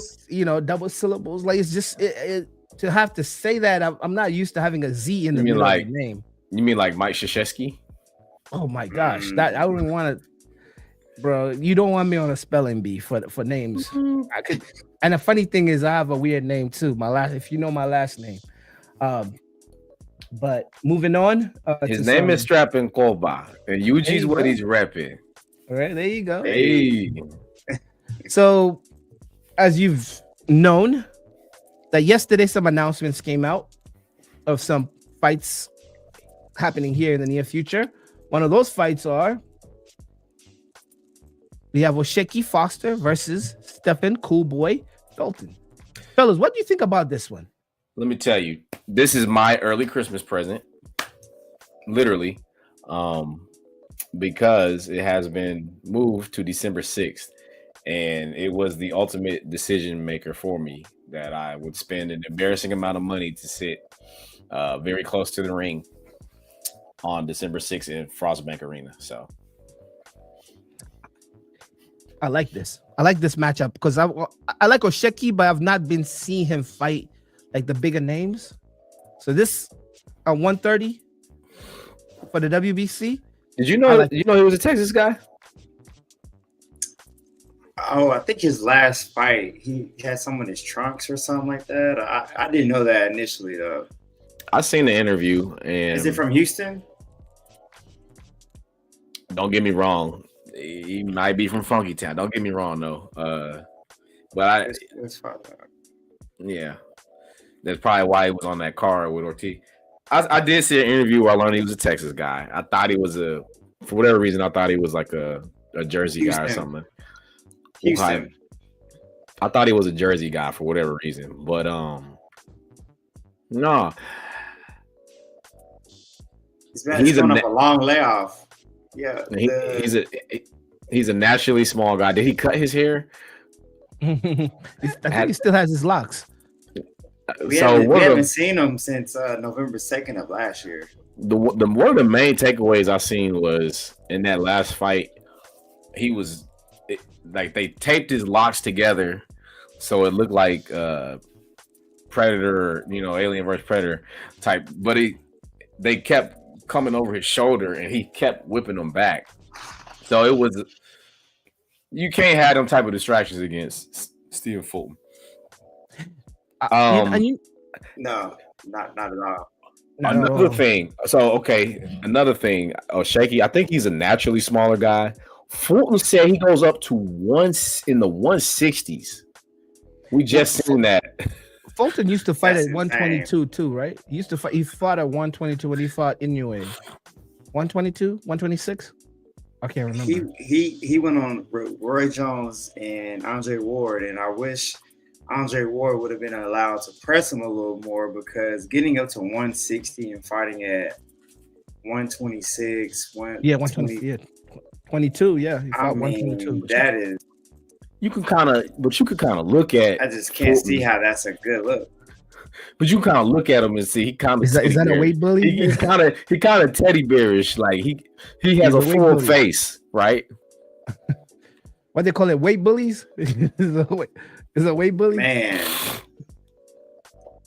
syllables. Like it's just to have to say that. I'm not used to having a Z in the middle of the name. You mean like Mike Krzyzewski? Oh my gosh, that I wouldn't want to, bro. You don't want me on a spelling bee for names. I could. And the funny thing is, I have a weird name too. If you know my last name. But moving on. His name is Strap and Kolba, and Yuji's what he's repping. All right, there you go. Hey. So, as you've known, that yesterday some announcements came out of some fights happening here in the near future. One of those fights we have Osheki Foster versus Stephen Coolboy Felton. Fellas, what do you think about this one? Let me tell you, this is my early Christmas present, literally, because it has been moved to December 6th, and it was the ultimate decision maker for me that I would spend an embarrassing amount of money to sit very close to the ring on December 6th in Frostbank Arena. So I like this. I like this matchup because I like Osheki, but I've not been seeing him fight like the bigger names. So this 130 for the WBC. Did you know? He was a Texas guy? Oh, I think his last fight he had some in his trunks or something like that. I didn't know that initially though. I seen the interview, and is it from Houston? Don't get me wrong. He might be from Funky Town. Don't get me wrong though. But that's fine. Yeah. That's probably why he was on that card with Ortiz. I did see an interview where I learned he was a Texas guy. I thought he was for whatever reason, I thought he was like a Jersey guy or something. Houston. I thought he was a Jersey guy for whatever reason. But No, He's he's a coming up a long layoff. Yeah, he's a naturally small guy. Did he cut his hair? I think he still has his locks. we haven't seen him since November 2nd of last year. The one of the main takeaways I seen was in that last fight, like they taped his locks together so it looked like Predator, Alien vs Predator type, but they kept coming over his shoulder and he kept whipping them back. So you can't have them type of distractions against Stephen Fulton. No, not at all. Another thing. Another thing. Shaky. I think he's a naturally smaller guy. Fulton said he goes up to once in the 160s. We just seen that. Fulton used to fight at 122 too, right? He fought at 122 when he fought Inoue. 122, 126. I can't remember. He went on Roy Jones and Andre Ward, and I wish Andre Ward would have been allowed to press him a little more, because getting up to 160 and fighting at 126, 22, yeah. He fought 122. That is. You can kind of look at. I just can't see how that's a good look. But you kind of look at him and see he kind of is that a weight bully? He kind of teddy bearish, like he has a full face, right? What they call it, weight bullies? Is a weight bully? Man,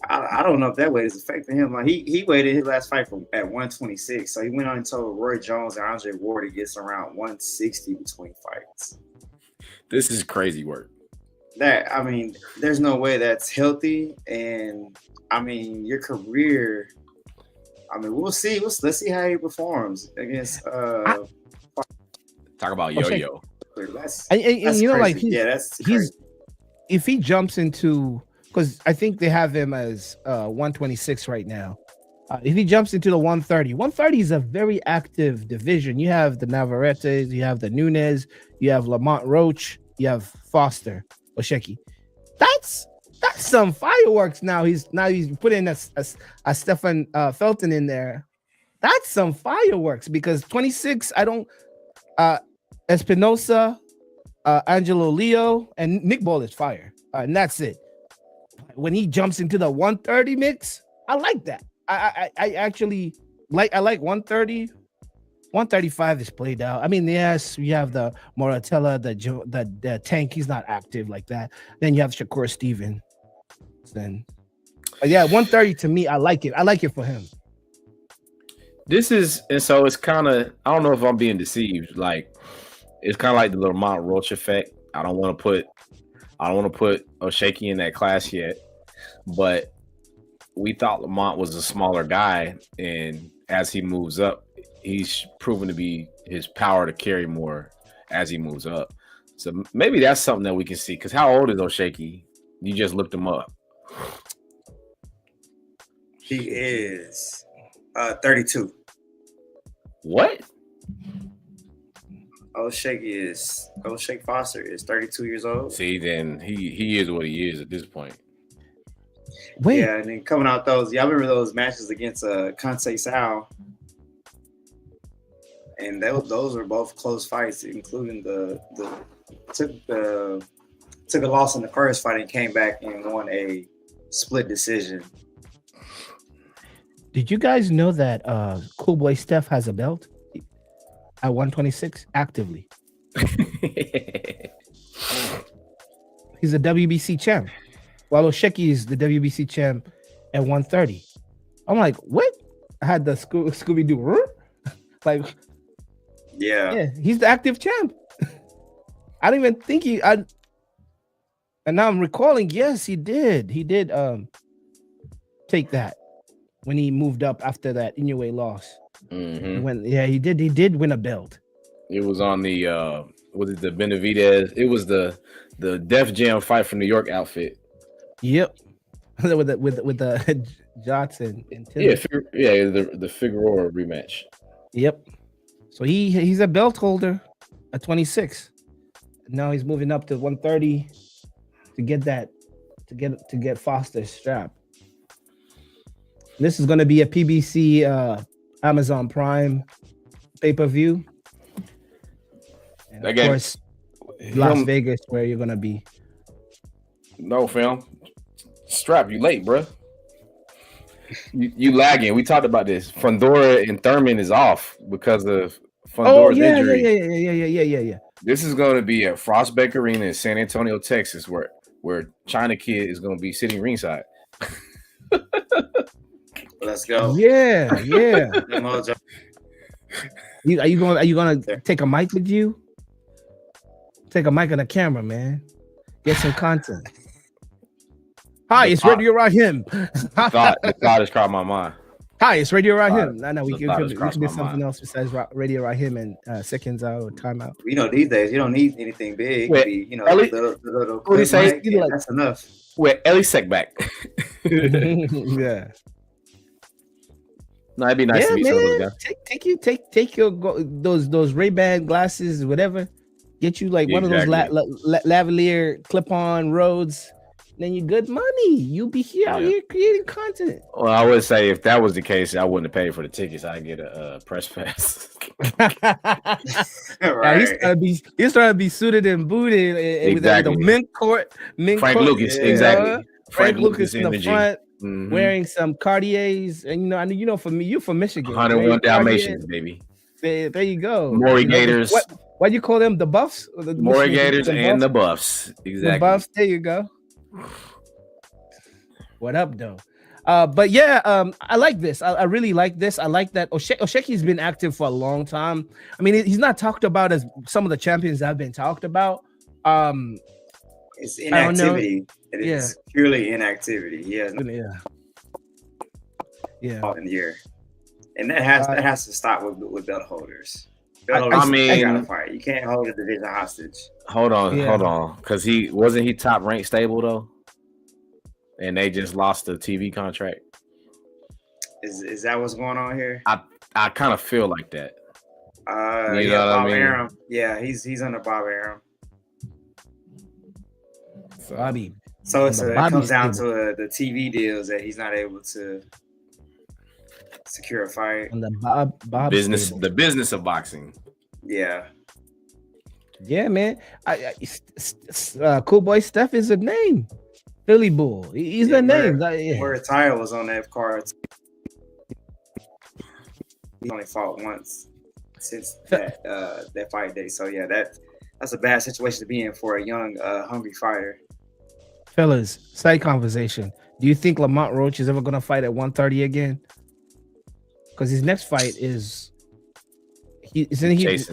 I don't know if that weight is affecting him. Like he weighted his last fight at 126, so he went on and told Roy Jones and Andre Ward he gets around 160 between fights. This is crazy work. There's no way that's healthy, and your career. We'll see. Let's see how he performs against. Talk about yo-yo. That's you know, like that's crazy. If he jumps into, because I think they have him as 126 right now. If he jumps into the 130 is a very active division. You have the Navarretes, you have the Nunes, you have Lamont Roach, you have Foster Osheki. That's some fireworks. Now he's putting a Stefan Felton in there. That's some fireworks, because 26. Espinosa, Angelo Leo, and Nick Ball is fire, and that's it. When he jumps into the 130 mix, I like that. I actually like 130. 135 is played out. Yes, you have the Moratella, the Tank. He's not active like that. Then you have Shakur Steven. But 130 to me, I like it. I like it for him. It's kind of, I don't know if I'm being deceived. Like, it's kind of like the Lamont Roach effect. I don't want to put Osheki in that class yet, but we thought Lamont was a smaller guy, and as he moves up, he's proven to be his power to carry more as he moves up. So maybe that's something that we can see. Because how old is Osheki? You just looked him up. He is 32. What? Oshake Foster is 32 years old. See, then he is what he is at this point. Wait. Yeah, and then coming out y'all remember those matches against Kansei Sao? And those were both close fights, including took a loss in the first fight and came back and won a split decision. Did you guys know that Cool Boy Steph has a belt at 126 actively? He's a WBC champ, while Osheki is the WBC champ at 130. I'm like, what? I had the Scooby Doo, like, yeah, he's the active champ. I don't even think and now I'm recalling. Yes, he did. He did take that when he moved up after that Inoue loss. Mm-hmm. He did win a belt. It was on the was it the Benavidez? It was the Def Jam fight from New York outfit. Yep. with the Johnson and Tim. The Figueroa rematch. Yep. So he's a belt holder at 26. Now he's moving up to 130 to get Foster's strap. This is going to be a PBC Amazon Prime pay-per-view. And of course, Las Vegas, where you're going to be. No, fam. Strap, you late, bro. You lagging. We talked about this. Fundora and Thurman is off because of Fundora's injury. Yeah. This is going to be at Frostbank Arena in San Antonio, Texas, where China Kid is going to be sitting ringside. Let's go. Yeah. Are you going to take a mic with you? Take a mic and a camera, man. Get some content. Hi, it's Radio Rahim. The thought has crossed my mind. Hi, it's Radio Rahim. No, we can do something else besides Radio Rahim and seconds out or timeout. You know, these days you don't need anything big. Wait, You know, little what do you say? That's enough. Wait, Ellie Sec back. Yeah. No, it'd be nice to meet some of those guys. Take your those Ray-Ban glasses, whatever. Get you like one of those lavalier clip-on Rhodes. Then you good money. You be here out here creating content. Well, I would say if that was the case, I wouldn't have paid for the tickets. I'd get a press pass. Right. He's trying to be suited and booted with the mint court. Frank Lucas, exactly. Frank Lucas in the front, wearing some Cartiers, and you know, for me, you're from Michigan. 101 Dalmatians, baby. There you go. Maury Gators. What do you call them? The Buffs? Maury Gators and the Buffs. Exactly. The Buffs. There you go. What up, though? But yeah, I like this. I really like this. I like that Osheki's been active for a long time. I mean, he's not talked about as some of the champions that have been talked about. It's inactivity. It is purely inactivity. Yeah. In the year, and that has to stop with belt holders. I mean, gotta fight. You can't hold a division hostage. Hold on, because he wasn't top ranked stable though. And they just lost the TV contract. Is that what's going on here? I kind of feel like that. You know what I mean? Aram. Yeah, he's under Bob Aram. Bobby. So it comes down to the TV deals that he's not able to secure a fight. On the Bob business, stable. The business of boxing. Yeah. Yeah, man. Cool Boy Steph is a name. Philly Bull. He's a name. Where Tyre was on that card. He only fought once since that fight day. So yeah, that's a bad situation to be in for a young, hungry fighter. Fellas, side conversation. Do you think Lamont Roach is ever going to fight at 130 again? Because his next fight is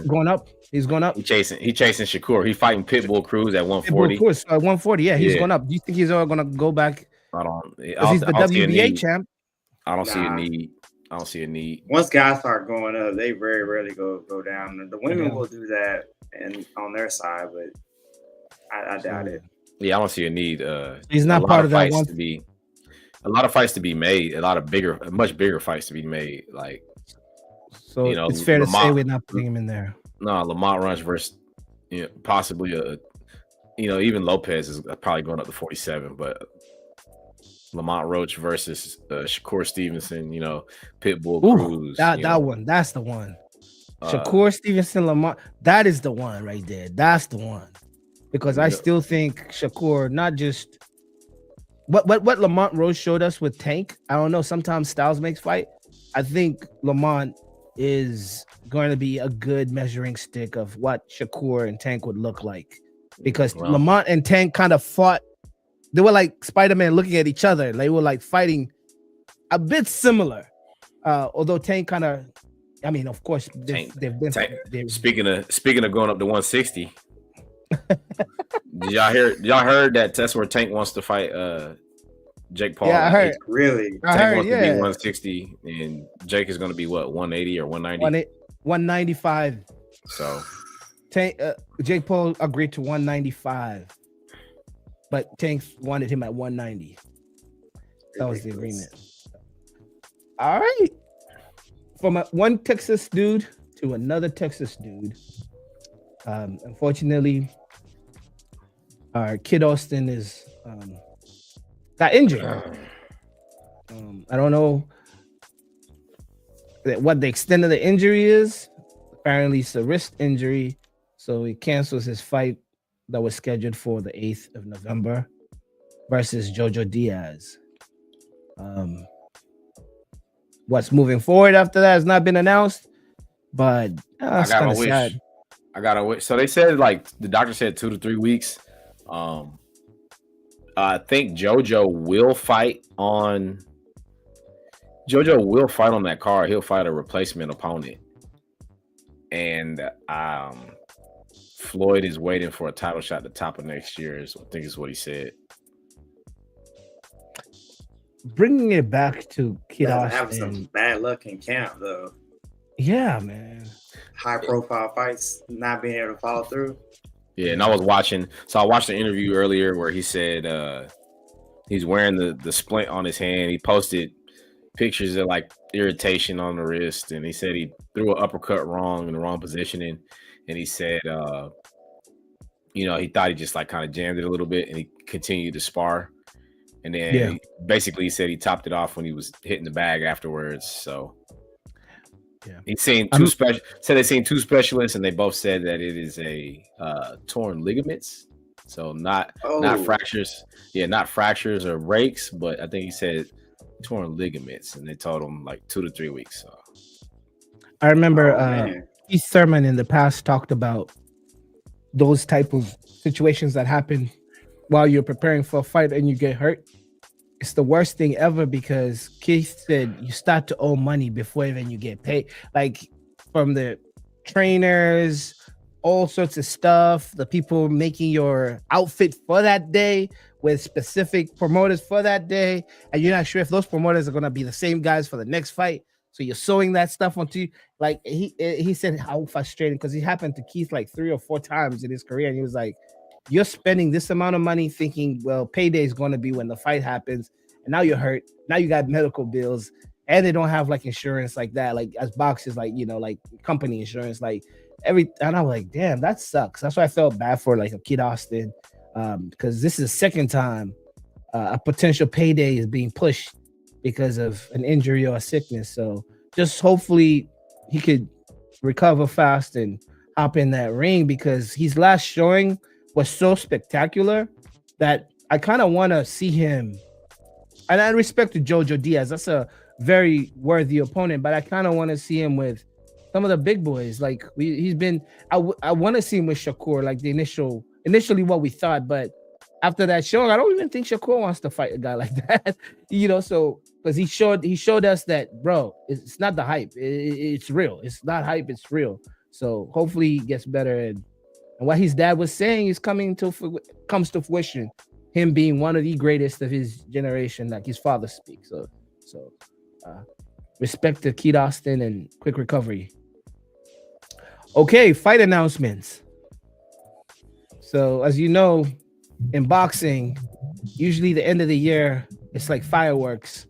going up. He's going up. He chasing Shakur. He's fighting Pitbull Cruz at 140. Pitbull Cruz at 140. Yeah, he's going up. Do you think he's ever going to go back? I don't. He's the WBA champ. I don't see a need. I don't see a need. Once guys start going up, they very rarely go down. The women will do that and on their side, but I doubt it. Yeah, I don't see a need. He's not part of that one. A lot of fights to be made. A lot of much bigger fights to be made. Like, so it's fair to say we're not putting him in there. No, Lamont Rush versus possibly even Lopez is probably going up to 47, but Lamont Roach versus Shakur Stevenson, Pitbull Cruz. That one, that's the one. Shakur Stevenson, Lamont, that is the one right there. That's the one. Because I still think Shakur, not just what Lamont Roach showed us with Tank. I don't know. Sometimes styles makes fight. I think Lamont is going to be a good measuring stick of what Shakur and Tank would look like, because Lamont and Tank kind of fought. They were like Spider-Man looking at each other. They were like fighting a bit similar. Although Tank kind of, I mean, of course, they've been. Speaking of going up to 160, y'all heard that that's where Tank wants to fight Jake Paul? Yeah, I heard. Really? Tank wants to be 160, and Jake is going to be what, 180 or 190? 195. So Jake Paul agreed to 195, but Tank wanted him at 190. That was the agreement. All right. From one Texas dude to another Texas dude. Unfortunately, our Kid Austin is got injured. I don't know what the extent of the injury is. Apparently, it's a wrist injury, so he cancels his fight that was scheduled for the 8th of November versus Jojo Diaz. What's moving forward after that has not been announced, but it's kind of sad. I gotta wish. So they said like the doctor said 2 to 3 weeks. I think Jojo will fight on that card. He'll fight a replacement opponent. And Floyd is waiting for a title shot at the top of next year, I think is what he said. Bringing it back to Kid Austin. Having some bad luck in camp, though. Yeah, man. High-profile fights, not being able to follow through. Yeah, and I watched the interview earlier where he said he's wearing the splint on his hand. He posted pictures of like irritation on the wrist, and he said he threw an uppercut wrong in the wrong positioning, and he said he thought he just like kind of jammed it a little bit, and he continued to spar, and then basically he said he topped it off when he was hitting the bag afterwards. So he's seen they've seen two specialists, and they both said that it is a torn ligaments, so not fractures. Yeah, not fractures or breaks, but I think he said torn ligaments, and they told him like 2 to 3 weeks. So I remember Keith Thurman in the past talked about those type of situations that happen while you're preparing for a fight and you get hurt. It's the worst thing ever because Keith said you start to owe money before even you get paid, like from the trainers, all sorts of stuff, the people making your outfit for that day with specific promoters for that day, and you're not sure if those promoters are going to be the same guys for the next fight. So you're sewing that stuff onto you. Like he said how frustrating, because it happened to Keith like 3 or 4 times in his career, and he was like, you're spending this amount of money thinking, well, payday is going to be when the fight happens, and now you're hurt. Now you got medical bills, and they don't have like insurance like that, like as boxers, like like company insurance, like and I was like, damn, that sucks. That's why I felt bad for like a Kid Austin, because this is the second time a potential payday is being pushed because of an injury or a sickness. So just hopefully he could recover fast and hop in that ring, because his last showing was so spectacular that I kind of want to see him. And I respect to Jojo Diaz, that's a very worthy opponent, but I kind of want to see him with some of the big boys. Like he's been, I want to see him with Shakur, like the initially what we thought, but after that showing, I don't even think Shakur wants to fight a guy like that, so because he showed us that, bro, it's not the hype, it's real. It's not hype, it's real. So hopefully he gets better, and what his dad was saying is comes to fruition, him being one of the greatest of his generation, like his father speaks. So respect to Kid Austin and quick recovery. Okay, fight announcements. So as you know, in boxing, usually the end of the year, it's like fireworks.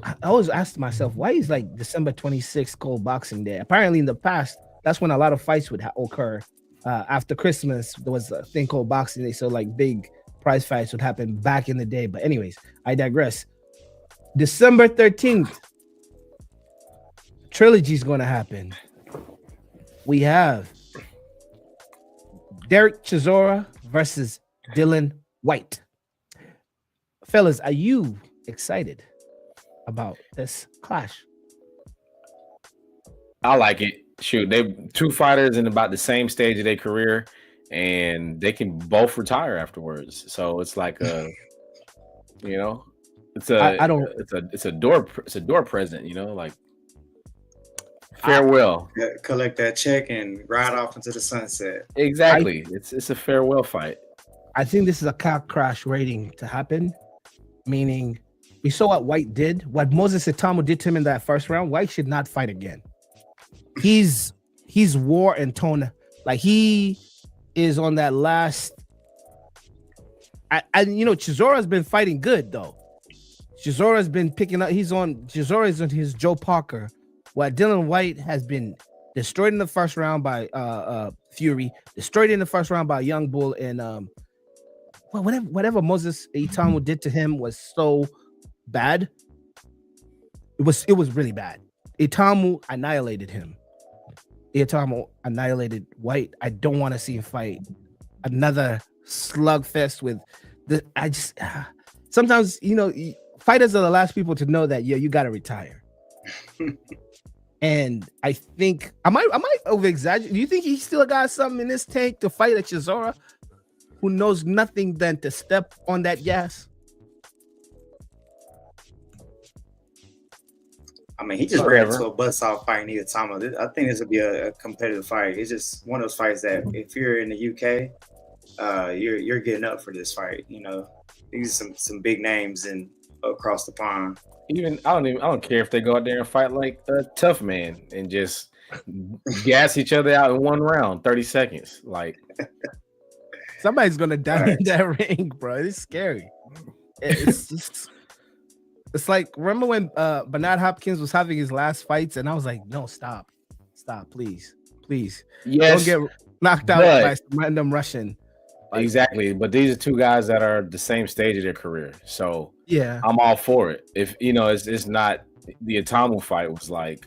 I always asked myself, why is like December 26th called Boxing Day? Apparently in the past, that's when a lot of fights would occur. After Christmas, there was a thing called Boxing Day, so like big prize fights would happen back in the day. But anyways, I digress. December 13th, trilogy is going to happen. We have Derek Chisora versus Dylan White. Fellas, are you excited about this clash? I like it. Shoot, they two fighters in about the same stage of their career, and they can both retire afterwards. So it's like it's a door present, like farewell. Collect that check and ride off into the sunset. Exactly. It's a farewell fight. I think this is a car crash waiting to happen, meaning we saw what White did, what Moses Itamu did to him in that first round. White should not fight again. He's war and tone, like he is on that last. Chisora's been fighting good though. Chisora's been picking up. Chisora is on his Joe Parker. While Dylan White has been destroyed in the first round by Fury, destroyed in the first round by Young Bull, and whatever Moses Itamu did to him was so bad. It was really bad. Itamu annihilated him. Itamu annihilated White. I don't want to see him fight another slugfest with the. I just sometimes fighters are the last people to know that you got to retire. And I think I might over exaggerate. Do you think he still got something in this tank to fight a Chisora who knows nothing than to step on that gas? I mean, he just ran into a buzzsaw fight in Iwatama. I think this would be a competitive fight. It's just one of those fights that if you're in the UK, you're getting up for this fight. These are some big names and across the pond. Even I don't care if they go out there and fight like a tough man and just gas each other out in one round, 30 seconds. Like somebody's gonna die in that ring, bro. It's scary. It's like, remember when Bernard Hopkins was having his last fights, and I was like, no, stop, please. Yes, don't get knocked out by some random Russian. Exactly, but these are two guys that are the same stage of their career, so yeah, I'm all for it. If it's not the Itamu fight was like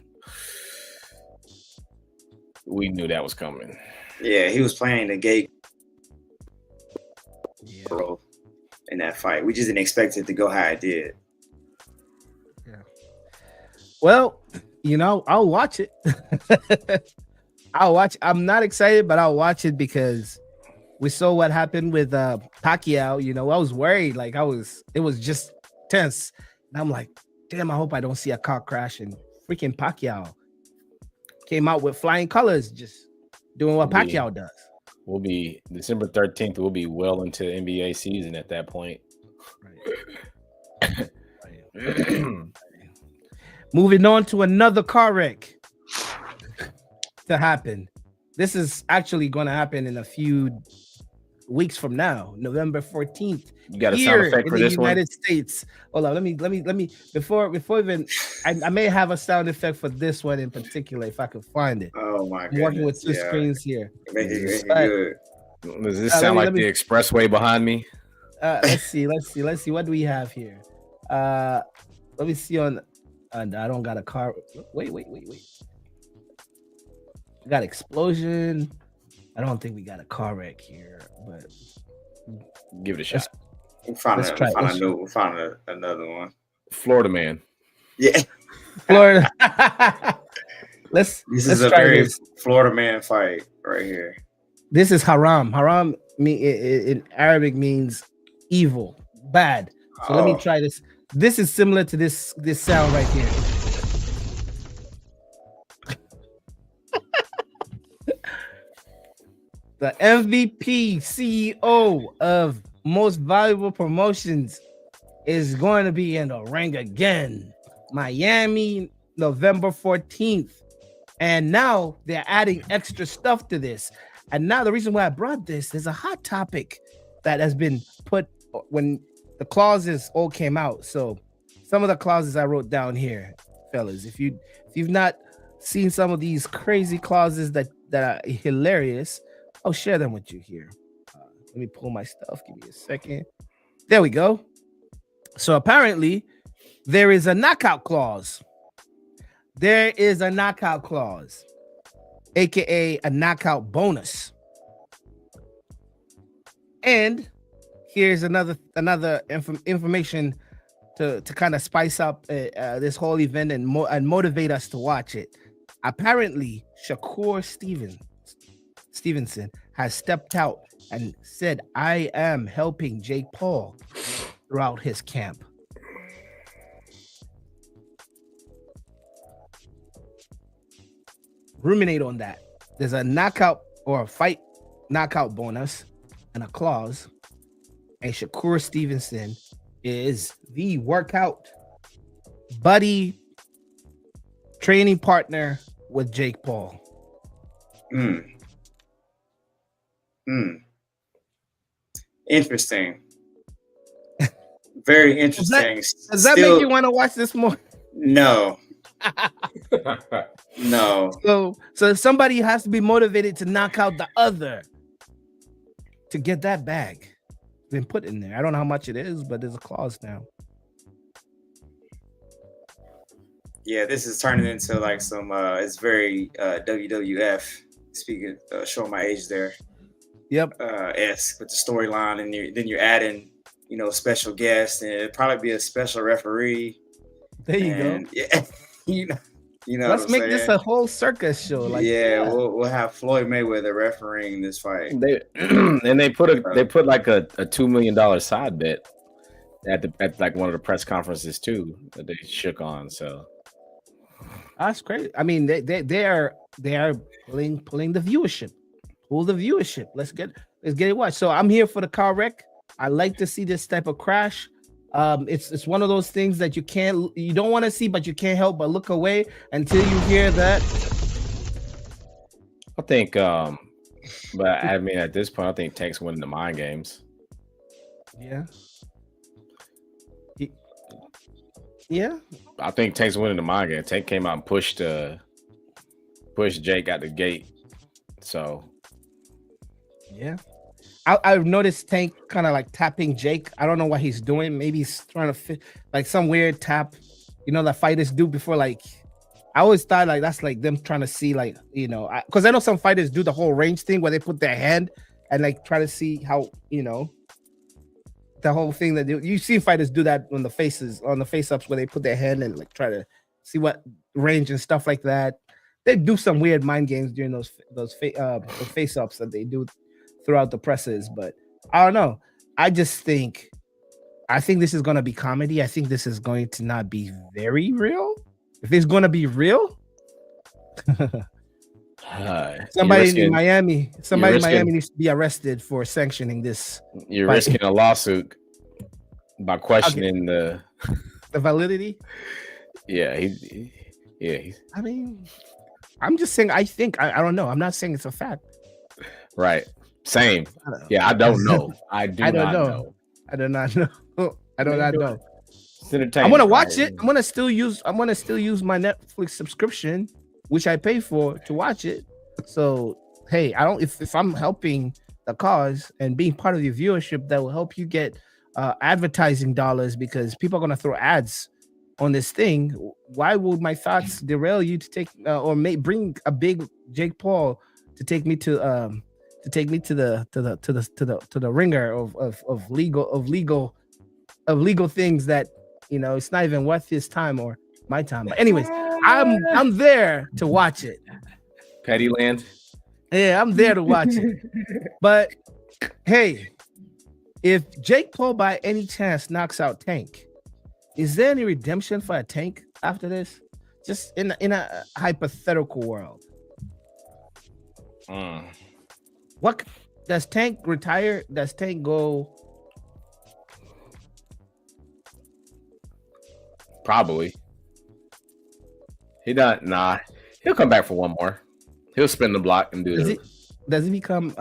we knew that was coming. Yeah, he was playing the gate role in that fight. We just didn't expect it to go how it did. Well, I'll watch it. I'm not excited, but I'll watch it because we saw what happened with Pacquiao. I was worried. Like it was just tense. And I'm like, damn, I hope I don't see a car crash. And freaking Pacquiao came out with flying colors, just doing what Pacquiao does. We'll be December 13th. We'll be well into NBA season at that point. Right. Moving on to another car wreck to happen. This is actually going to happen in a few weeks from now, November 14th. You got a sound effect for this one? United States. Hold on, let me before even I may have a sound effect for this one in particular if I can find it. Oh my god. I'm working with two screens here. Does this sound like the expressway behind me? Let's see. What do we have here? Let me see on. And I don't got a car. Wait. We got explosion. I don't think we got a car wreck here, but give it a shot. We'll find another one. Florida man. Yeah. Florida. This is a very Florida man fight right here. This is haram. Haram in Arabic means evil, bad. So let me try this. This is similar to this sound right here. The MVP CEO of Most Valuable Promotions is going to be in the ring again. Miami, November 14th. And now they're adding extra stuff to this. And now the reason why I brought this is a hot topic that has been put when the clauses all came out. So some of the clauses I wrote down here, fellas. If you've not seen some of these crazy clauses that are hilarious, I'll share them with you here. Let me pull my stuff. Give me a second. There we go. So apparently there is a knockout clause. There is a knockout clause, aka a knockout bonus. And here's another information to kind of spice up this whole event and motivate us to watch it. Apparently, Shakur Stevenson has stepped out and said, "I am helping Jake Paul throughout his camp." Ruminate on that. There's a knockout or a fight knockout bonus and a clause. And Shakur Stevenson is the workout buddy training partner with Jake Paul. Interesting. Very interesting. Does that make you want to watch this more? No. No. So somebody has to be motivated to knock out the other to get that bag. Been put in there. I don't know how much it is, but there's a clause now. Yeah, this is turning into like some. It's very WWF. Speaking, showing my age there. Yep. Esque with the storyline, and then you're adding, special guests, and it'd probably be a special referee. There you go. And yeah, you know, what Let's I'm make this saying. a whole circus show. Like, Yeah, we'll have Floyd Mayweather refereeing this fight. They and they put like a $2 million side bet at like one of the press conferences too that they shook on. So that's crazy. I mean, they are pulling the viewership. Pull the viewership. Let's get it watched. So I'm here for the car wreck. I like to see this type of crash. It's one of those things that you don't want to see, but you can't help but look away until you hear that. I think, but I mean, at this point, I think Tank's winning the mind games. Yeah. Yeah. I think Tank's winning the mind game. Tank came out and pushed Jake out the gate. So yeah. I've noticed Tank kind of like tapping Jake. I don't know what he's doing. Maybe he's trying to fit like some weird tap, that fighters do before. Like, I always thought like that's like them trying to see like, because I know some fighters do the whole range thing where they put their hand and like try to see how, the whole thing that you see fighters do that on the face-ups where they put their hand and like try to see what range and stuff like that. They do some weird mind games during those face-ups that they do throughout the presses, but I don't know. I think this is going to be comedy. I think this is going to not be very real. If it's going to be real, somebody in Miami needs to be arrested for sanctioning this. You're risking a lawsuit by questioning the validity. Yeah, I mean, I'm just saying. I think I don't know. I'm not saying it's a fact. Right. Same. Yeah, I don't know. I do not know. I do not know. I do not know. I'm gonna watch it. I'm gonna still use my Netflix subscription, which I pay for to watch it. So hey, if I'm helping the cause and being part of your viewership, that will help you get advertising dollars because people are gonna throw ads on this thing. Why would my thoughts derail you to take bring a big Jake Paul to take me to the ringer of legal things that it's not even worth his time or my time. But anyways, I'm there to watch it. Petty Land. Yeah, I'm there to watch it. But hey, if Jake Paul by any chance knocks out Tank, is there any redemption for a Tank after this? Just in a hypothetical world. What does Tank retire? Does Tank go? Probably. He not. Nah. He'll come back for one more. He'll spin the block and do. Does he become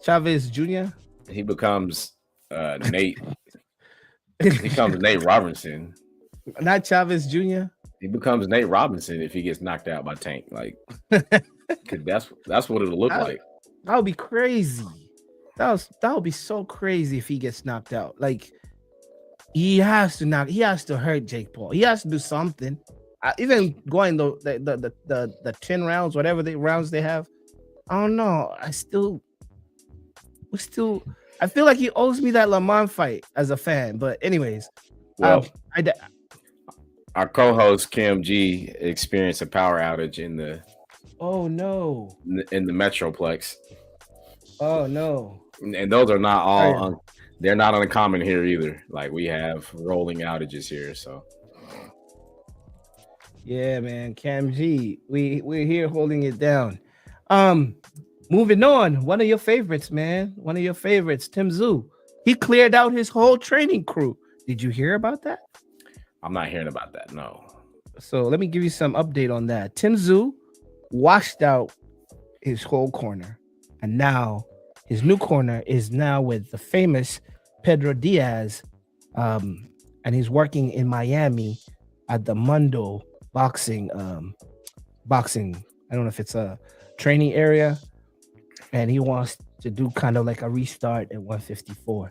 Chavez Jr.? He becomes Nate. He becomes Nate Robinson. Not Chavez Jr. He becomes Nate Robinson if he gets knocked out by Tank. Like, that's what it'll look like. That would be crazy. That would be so crazy if he gets knocked out. Like, he has to hurt Jake Paul. He has to do something. Even going the 10 rounds, whatever the rounds they have. I don't know. I feel like he owes me that Lamont fight as a fan. But anyways, well, our co-host Kam Gee experienced a power outage in the Metroplex. Oh no! And those are not all. They're not uncommon here either. Like, we have rolling outages here. So yeah, man, Kam Gee, we're here holding it down. Moving on. One of your favorites, man. One of your favorites, Tim Tszyu. He cleared out his whole training crew. Did you hear about that? I'm not hearing about that. No. So let me give you some update on that. Tim Tszyu washed out his whole corner, and now his new corner is now with the famous Pedro Diaz, and he's working in Miami at the Mundo boxing. I don't know if it's a training area, and he wants to do kind of like a restart at 154.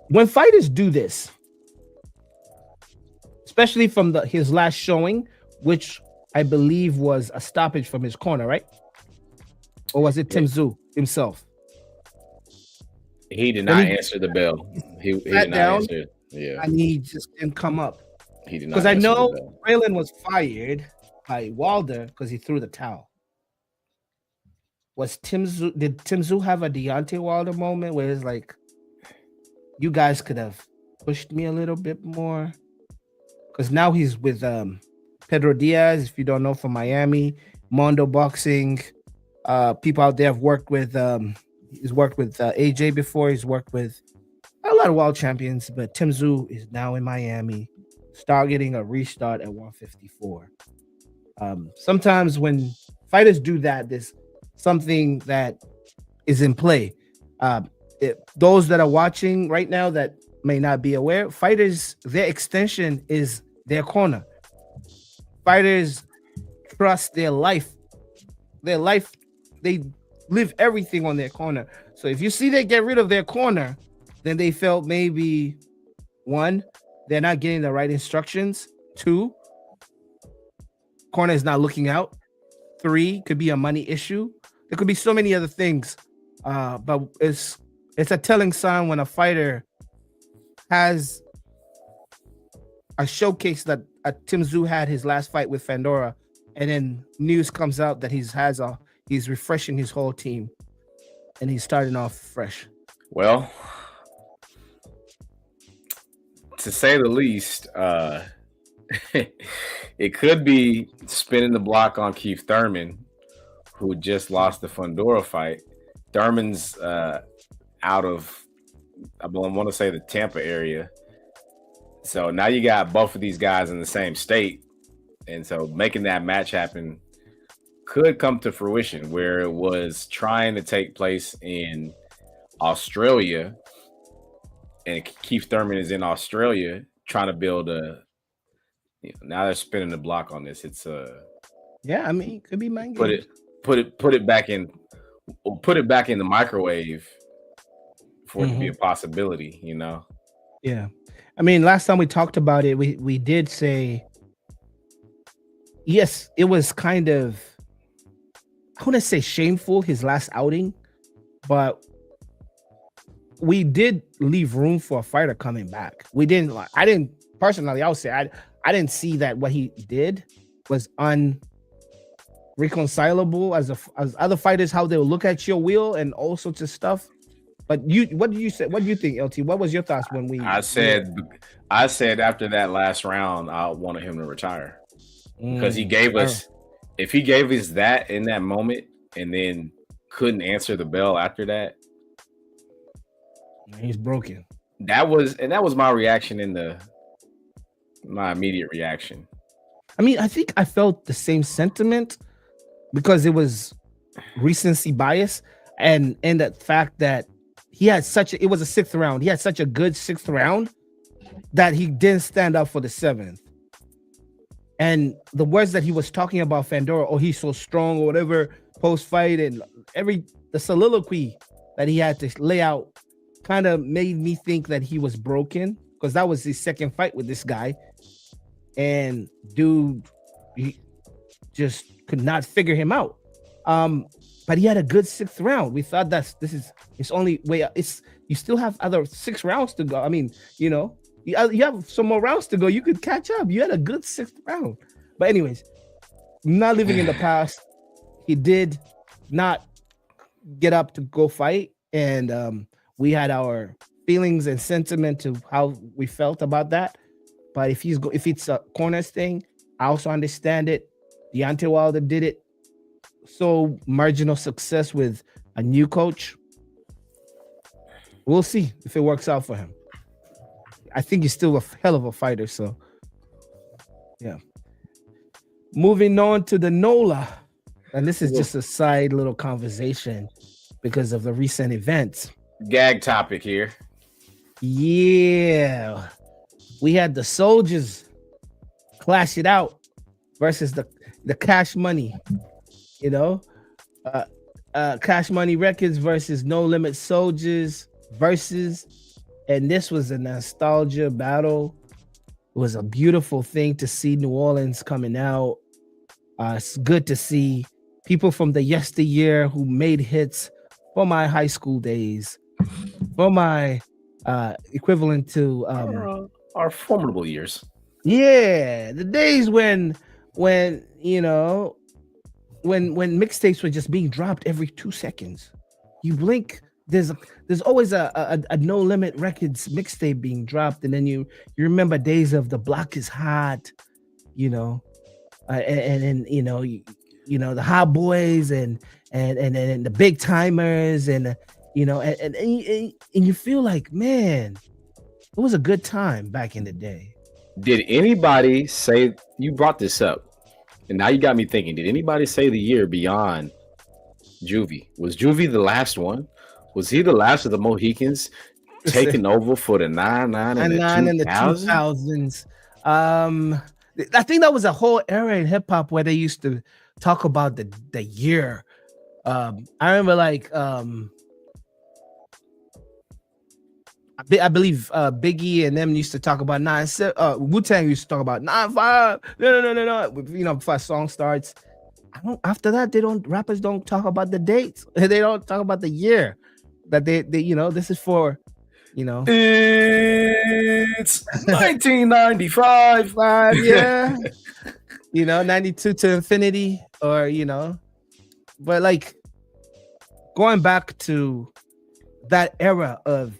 When fighters do this, especially from his last showing, which I believe was a stoppage from his corner, right? Or was it Tim Tszyu himself? He did not answer the bell. He did not answer. Yeah, and he just didn't come up. He did not. Because I know Braylon was fired by Wilder because he threw the towel. Did Tim Tszyu have a Deontay Wilder moment where it's like, you guys could have pushed me a little bit more? Because now he's with Pedro Diaz, if you don't know, from Miami, Mondo Boxing. People out there have worked with he's worked with AJ before. He's worked with a lot of world champions, but Tim Tszyu is now in Miami, getting a restart at 154. Sometimes when fighters do that, there's something that is in play. Those that are watching right now that may not be aware, fighters, their extension is their corner. Fighters trust their life. Their life, they live everything on their corner. So if you see they get rid of their corner, then they felt maybe, one, they're not getting the right instructions. Two, corner is not looking out. Three, could be a money issue. There could be so many other things. But it's a telling sign when a fighter has a showcase that Tim Tszyu had his last fight with Fandora, and then news comes out that he's refreshing his whole team, and he's starting off fresh. Well, to say the least, it could be spinning the block on Keith Thurman, who just lost the Fandora fight. Thurman's out of, I want to say, the Tampa area. So now you got both of these guys in the same state. And so making that match happen could come to fruition, where it was trying to take place in Australia. And Keith Thurman is in Australia trying to build now they're spinning the block on this. It's yeah, I mean, it could be mind games. Put it back in the microwave for it to be a possibility, you know? Yeah. I mean, last time we talked about it, we did say, yes, it was kind of, I wouldn't say shameful, his last outing, but we did leave room for a fighter coming back. I didn't personally, I would say, I didn't see that what he did was unreconcilable as other fighters, how they will look at your wheel and all sorts of stuff. But what do you say? What do you think, LT? What was your thoughts when we? I said after that last round, I wanted him to retire because he gave us. If he gave us that in that moment and then couldn't answer the bell after that, he's broken. That was my reaction my immediate reaction. I mean, I think I felt the same sentiment because it was recency bias and the fact that he had it was a sixth round. He had such a good sixth round that he didn't stand up for the seventh. And the words that he was talking about Fandora, oh, he's so strong or whatever, post-fight, and the soliloquy that he had to lay out kind of made me think that he was broken, because that was his second fight with this guy. And dude, he just could not figure him out. But he had a good sixth round. We thought this is his only way. You still have other 6 rounds to go. I mean, you know, you have some more rounds to go. You could catch up. You had a good 6th round. But anyways, not living in the past. He did not get up to go fight, and we had our feelings and sentiment to how we felt about that. But if it's a corners thing, I also understand it. Deontay Wilder did it. So marginal success with a new coach. We'll see if it works out for him. I think he's still a hell of a fighter. So, yeah. Moving on to the NOLA. And this is just a side little conversation because of the recent events. Gag topic here. Yeah. We had the Soldiers clash it out versus the Cash Money. You know, Cash Money Records versus No Limit Soldiers versus, and this was a nostalgia battle was a beautiful thing to see New Orleans coming out. It's good to see people from the yesteryear who made hits for my high school days, for my equivalent to Our formidable years. yeah, the days when you know when mixtapes were just being dropped every 2 seconds. You blink, there's always a No Limit Records mixtape being dropped, and then you remember days of The Block Is Hot, you know, and the Hot Boys and the Big Timers, and and you feel like, man, it was a good time back in the day. Did anybody say, you brought this up, and now you got me thinking, did anybody say the year beyond Juvie? Was Juvie the last one? Was he the last of the Mohicans taking over for the 99 and the 2000s? I think that was a whole era in hip hop where they used to talk about the year. I remember like I believe Biggie and them used to talk about Wu-Tang used to talk about 9-5. No. Before a song starts. After that, rappers don't talk about the dates. They don't talk about the year that they this is for, it's 1995. Yeah. 92 to infinity, or but like going back to that era of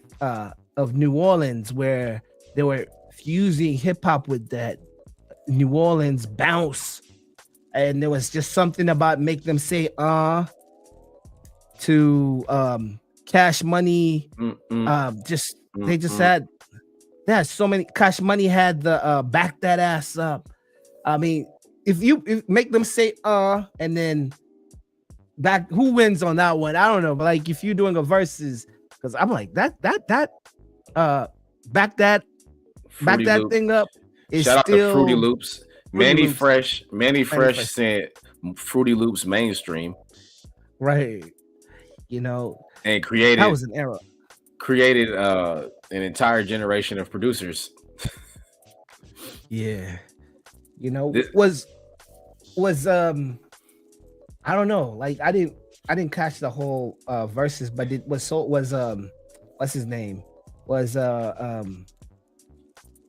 New Orleans where they were fusing hip hop with that New Orleans bounce, and there was just something about Make Them Say to Cash Money. They had so many. Cash Money had the Back That Ass Up. I mean, if Make Them Say and then back, who wins on that one? I don't know, but like if you're doing a versus, because I'm like that back that thing up is shout out still to Fruity Loops. Manny Fresh sent Fruity Loops mainstream, right? And created, that was an era. Created an entire generation of producers. Yeah, was I don't know. Like I didn't catch the whole verses, but it was what's his name? Was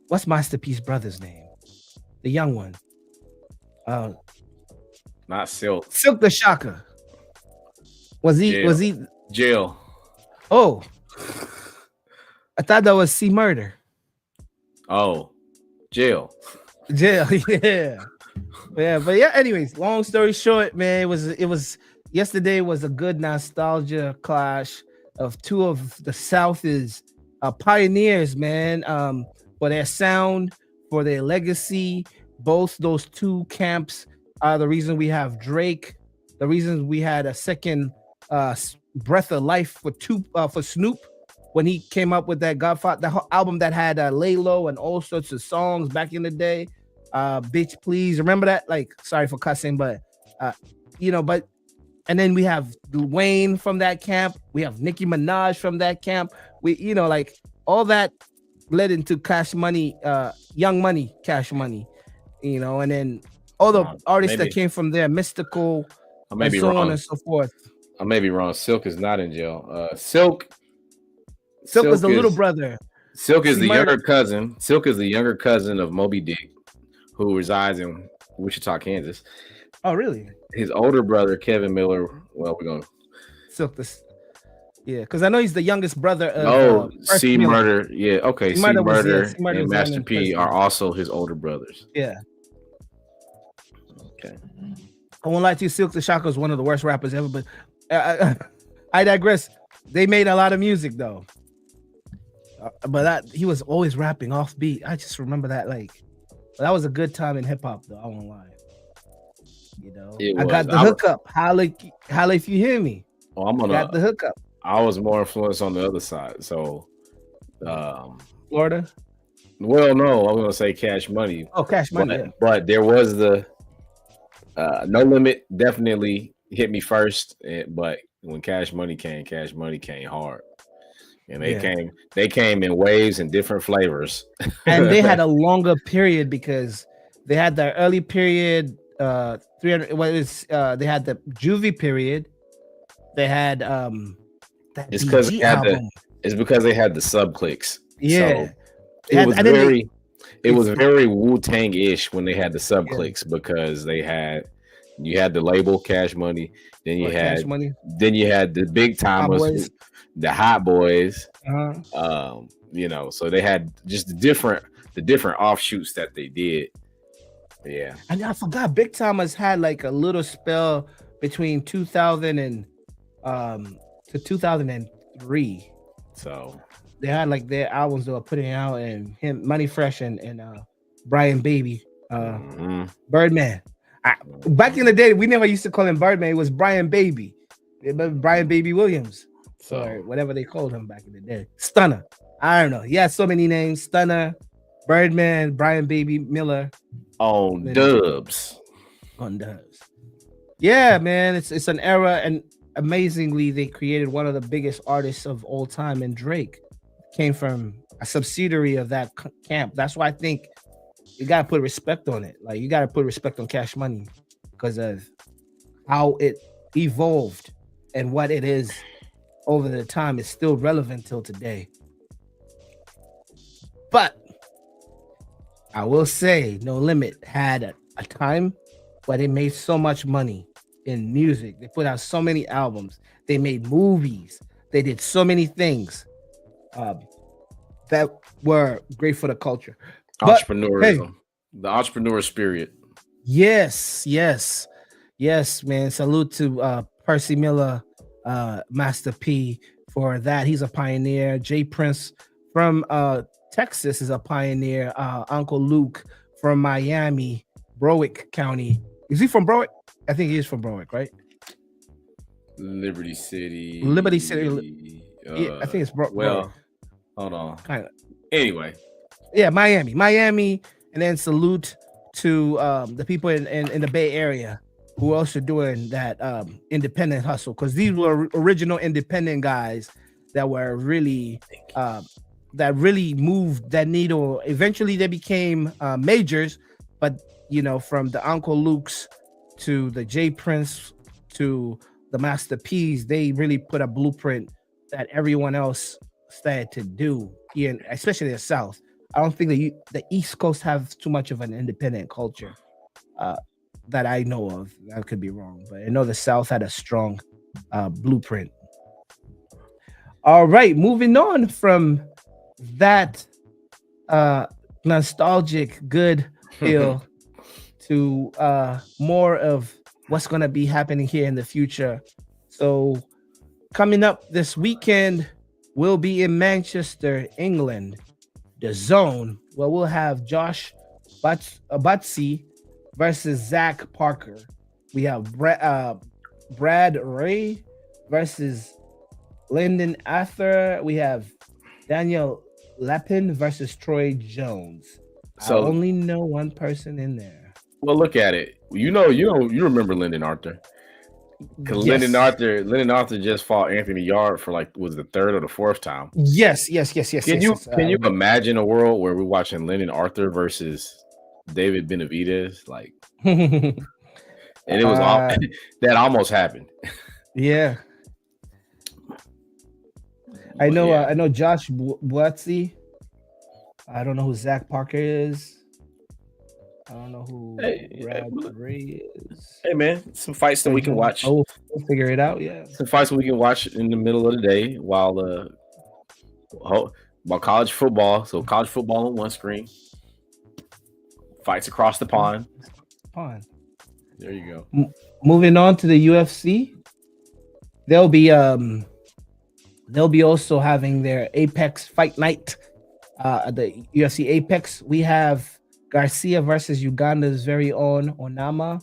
what's Masterpiece brother's name? The young one. Not Silk. Silk the Shocker. Was he Jail? Oh, I thought that was C Murder. Oh, Jail. Yeah. But yeah. Anyways, long story short, man, it was yesterday was a good nostalgia clash of two of the South's pioneers, man. For their sound, for their legacy. Both those two camps are the reason we have Drake. The reason we had a second breath of life for Snoop when he came up with that Godfather, the whole album that had Lay Low and all sorts of songs back in the day. Bitch Please, remember that? Like, sorry for cussing, but and then we have Wayne from that camp. We have Nicki Minaj from that camp. We like all that led into Cash Money, Young Money, Cash Money, and then all the artists that came from there, Mystical, and so on and so forth. I may be wrong. Silk is not in jail. Silk was the little brother. Silk is the younger cousin. Silk is the younger cousin of Moby Dick, who resides in Wichita, Kansas. Oh, really? His older brother, Kevin Miller. Well, we're going to Silk this. Yeah, because I know he's the youngest brother of C Murder. Yeah, okay. C Murder and Master P are also his older brothers. Yeah. Okay. I won't lie to you, Silk the Shocker is one of the worst rappers ever, but I digress. They made a lot of music though. But he was always rapping off beat. I just remember that that was a good time in hip hop though. I won't lie. I got the hookup. Holla if you hear me. Oh, got the hookup. I was more influenced on the other side. So Florida? Well, no, I'm gonna say Cash Money. Oh, Cash Money. But there was the No Limit definitely hit me first. But when Cash Money came hard. and they came in waves and different flavors. And they had a longer period because they had the early period, 300. They had the juvie period. They had that It's because BG album. It's because they had the sub clicks. Yeah, So it was very Wu-Tang-ish when they had the sub clicks because you had the label Cash Money, then you had the big timers, the Hot Boys. So they had just the different offshoots that they did. Yeah, and I forgot Big Timers had like a little spell between 2000 and to 2003. So they had like their albums they were putting out, and him, Money Fresh, and Brian Baby, Birdman. Back in the day, we never used to call him Birdman. It was Brian Baby, Brian Baby Williams, or whatever they called him back in the day. Stunner. I don't know. He had so many names: Stunner, Birdman, Brian Baby Miller. On dubs. Yeah, man, it's an era, and amazingly, they created one of the biggest artists of all time, and Drake came from a subsidiary of that camp. That's why I think you gotta put respect on it. Like you gotta put respect on Cash Money because of how it evolved and what it is over the time. It's still relevant till today. But I will say, No Limit had a time where they made so much money in music. They put out so many albums. They made movies. They did so many things that were great for the culture. Entrepreneurism, the entrepreneur spirit. Yes, man. Salute to Percy Miller, Master P, for that. He's a pioneer. Jay Prince from Texas is a pioneer. Uncle Luke from Miami, Berwick County. Is he from Berwick? I think he is from Berwick, right? Liberty City. Yeah, I think it's Berwick. Well, hold on. Kind of. Anyway. Yeah, Miami, and then salute to the people in the Bay Area who are also doing that independent hustle, because these were original independent guys that were really that really moved that needle. Eventually, they became majors, but from the Uncle Luke's to the J Prince to the Master P's, they really put a blueprint that everyone else started to do here, especially the South. I don't think the East Coast have too much of an independent culture that I know of. I could be wrong, but I know the South had a strong blueprint. All right, moving on from that nostalgic good feel to more of what's going to be happening here in the future. So coming up this weekend, we'll be in Manchester, England. The Zone, where we'll have Josh Butsy versus Zach Parker. We have Brad Ray versus Lyndon Arthur. We have Daniel Lepin versus Troy Jones. So I only know one person in there. Well, look at it. You remember Lyndon Arthur. Because Lyndon Arthur just fought Anthony Yard for was the third or the fourth time. Yes. Can you imagine a world where we're watching Lyndon Arthur versus David Benavidez? And it was that almost happened. Yeah. I know Josh Butsy. I don't know who Zach Parker is. I don't know who Brad Ray is. Hey man, some fights that we can watch. We'll figure it out. Yeah, some fights we can watch in the middle of the day while college football. So college football on one screen, fights across the pond. There you go. Moving on to the UFC, they'll be also having their Apex Fight Night. The UFC Apex. We have Garcia versus Uganda's very own Onama.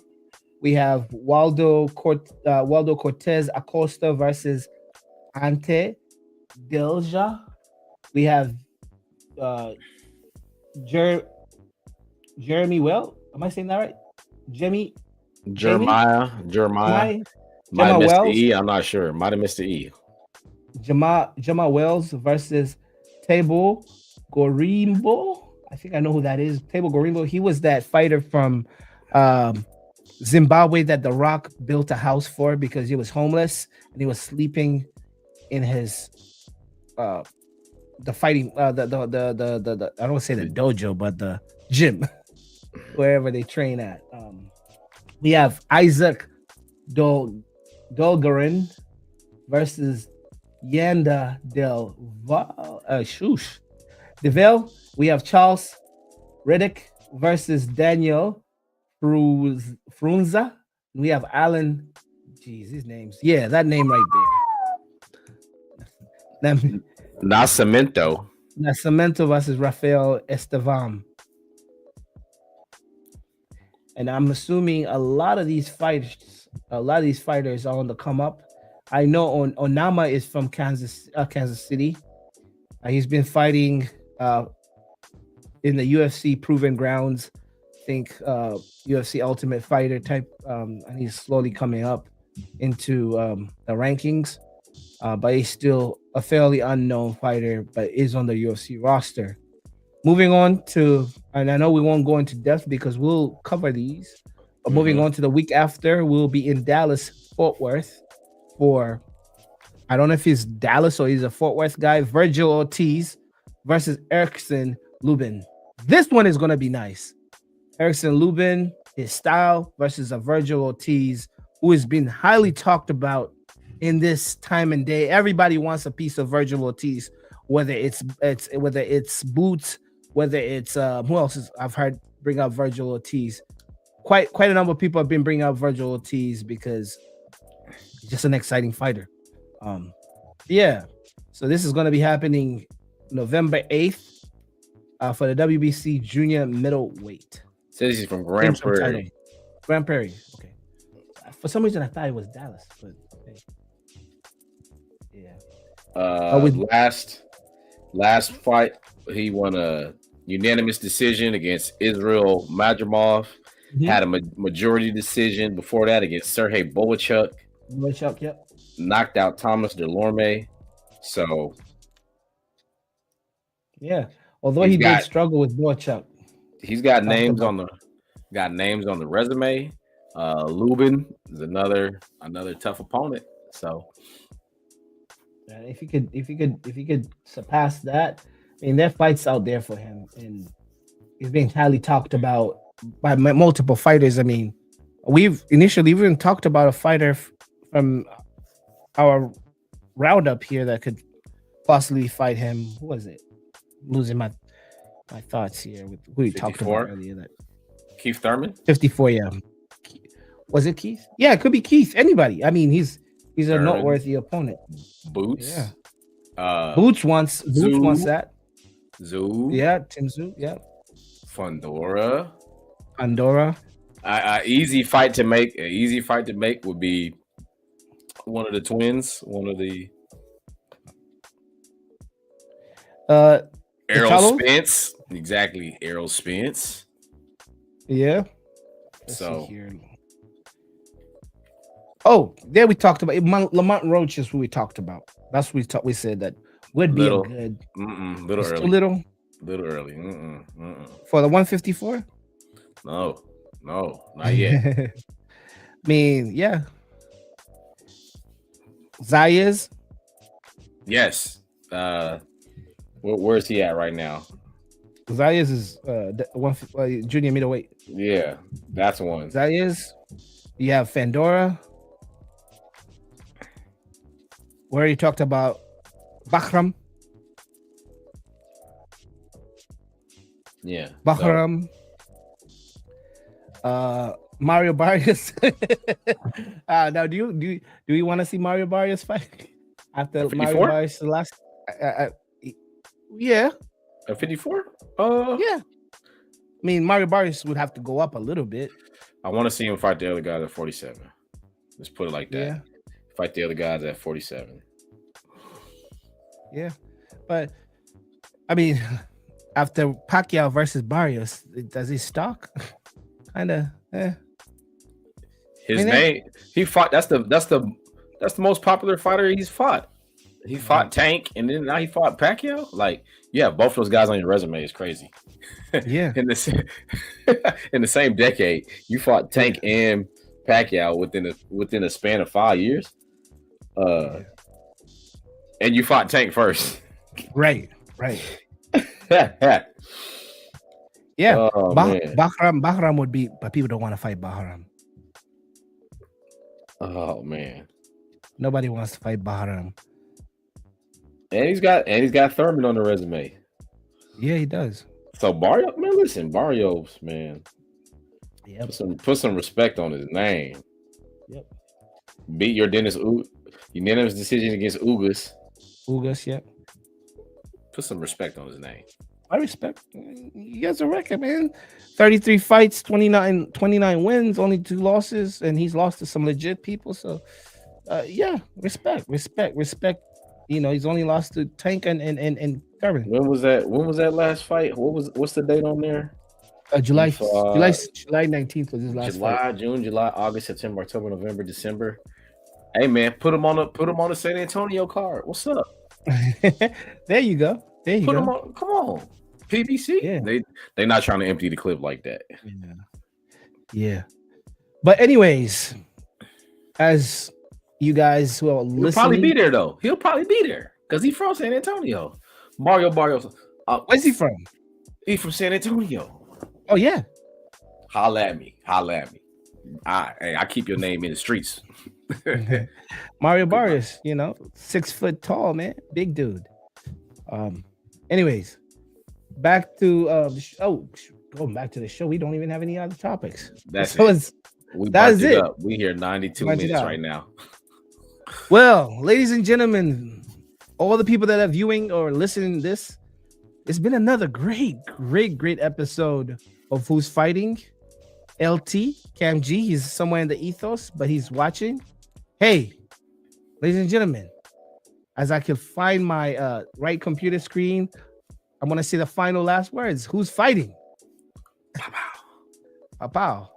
We have Waldo Cortez Acosta versus Ante Delja. We have Jeremy. Well, am I saying that right? Jeremiah. Might have missed the E. I'm not sure. Might have missed the E. Jama Wells versus Table Gorimbo. I think I know who that is. Table Gorimbo. He was that fighter from um, Zimbabwe that The Rock built a house for because he was homeless and he was sleeping in his uh the fighting the I don't want to say the dojo, but the gym wherever they train at. We have Isaac Dolgarin versus Yanda Shush Deville. We have Charles Riddick versus Daniel Frunza. We have Alan. Jeez, his names. Yeah, that name right there. Nascimento versus Rafael Estevam. And I'm assuming a lot of these fighters are on the come up. I know Onama is from Kansas City. He's been fighting in the UFC proven grounds. I think UFC Ultimate Fighter type, and he's slowly coming up into the rankings. But he's still a fairly unknown fighter, but is on the UFC roster. Moving on to, and I know we won't go into depth because we'll cover these. But moving on to the week after, we'll be in Dallas, Fort Worth for, I don't know if he's Dallas or he's a Fort Worth guy, Virgil Ortiz versus Erickson Lubin. This one is going to be nice. Erickson Lubin, his style versus a Virgil Ortiz who has been highly talked about in this time and day. Everybody wants a piece of Virgil Ortiz, whether it's Boots, whether it's who else is I've heard bring up Virgil Ortiz. Quite a number of people have been bringing up Virgil Ortiz because he's just an exciting fighter. Yeah. So this is going to be happening November 8th for the WBC Junior Middleweight. Says he's from Grand Prairie. Grand Prairie. Okay. For some reason, I thought it was Dallas, but okay. Yeah. With last fight, he won a unanimous decision against Israel Madrimov. Mm-hmm. Had a majority decision before that against Sergey Bohachuk. Yep. Knocked out Thomas Delorme. So, yeah. Although he did struggle with Bohachuk, he's got names on the resume. Lubin is another tough opponent. So, if he could surpass that, I mean, there are fights out there for him, and he's being highly talked about by multiple fighters. I mean, we've initially even talked about a fighter from our roundup here that could possibly fight him. Who was it? Losing my thoughts here with who we talked about earlier. That Keith Thurman? 54, yeah. Was it Keith? Yeah, it could be Keith. Anybody. I mean, he's a noteworthy opponent. Boots. Yeah. Boots wants that. Zoo. Yeah, Tim Zoo. Yeah. Pandora. Easy fight to make. An easy fight to make would be one of the twins. One of the Errol Spence. Exactly. Errol Spence. Yeah. So there we talked about Lamont Roach is who we talked about. That's what we said that would be a good. Little early. Little early. For the 154? No, not yet. I mean, yeah. Zayas? Yes. Where's he at right now? Zayas is junior middleweight. Yeah, that's one. Zayas. You have Fandora. We already talked about Bahram. Yeah. Bahram. Mario Barrios. Now, do you want to see Mario Barrios fight after Mario Barrios the last? Yeah. At 54? Yeah. I mean, Mario Barrios would have to go up a little bit. I want to see him fight the other guys at 47. Let's put it like that. Yeah. Fight the other guys at 47. Yeah. But, I mean, after Pacquiao versus Barrios, does he stalk? Kind of, His name, he fought. That's the most popular fighter he's fought. He fought Tank, and then now he fought Pacquiao. Like, yeah, both of those guys on your resume is crazy. Yeah. in the same decade, you fought Tank and Pacquiao within a span of 5 years. And you fought Tank first. Right. Yeah. Oh, man. Bahram would be, but people don't want to fight Bahram. Oh man. Nobody wants to fight Bahram. And he's got Thurman on the resume. Yeah, he does. So Barrio, man, listen, Barrios, man. Yep. Put some respect on his name. Yep. Beat your unanimous decision against Ugas. Yep. Put some respect on his name. I respect. He has a record, man. 33 fights, 29 wins, only 2 losses, and he's lost to some legit people. So, yeah, respect. You know, he's only lost to Tank and Thurman. When was that last fight? What's the date on there? July 19th was his last fight. June, July, August, September, October, November, December. Hey man, put him on the San Antonio card. What's up? There you go. Put him on. Come on, PBC. Yeah. They not trying to empty the clip like that. Yeah. But anyways, as you guys who are listening, he'll probably be there though. He'll probably be there because he's from San Antonio. Mario. Where's he from? He's from San Antonio. Oh yeah. Holla at me. I keep your name in the streets. Mario Barrios, 6 foot tall, man, big dude. Anyways, back to going back to the show. We don't even have any other topics. That's it. We here 92 minutes right now. Well, ladies and gentlemen, all the people that are viewing or listening to this, it's been another great episode of Who's Fighting. LT, Kam Gee, he's somewhere in the ethos, but he's watching. Hey, ladies and gentlemen, as I can find my right computer screen, I'm going to say the final last words. Who's fighting? Pow.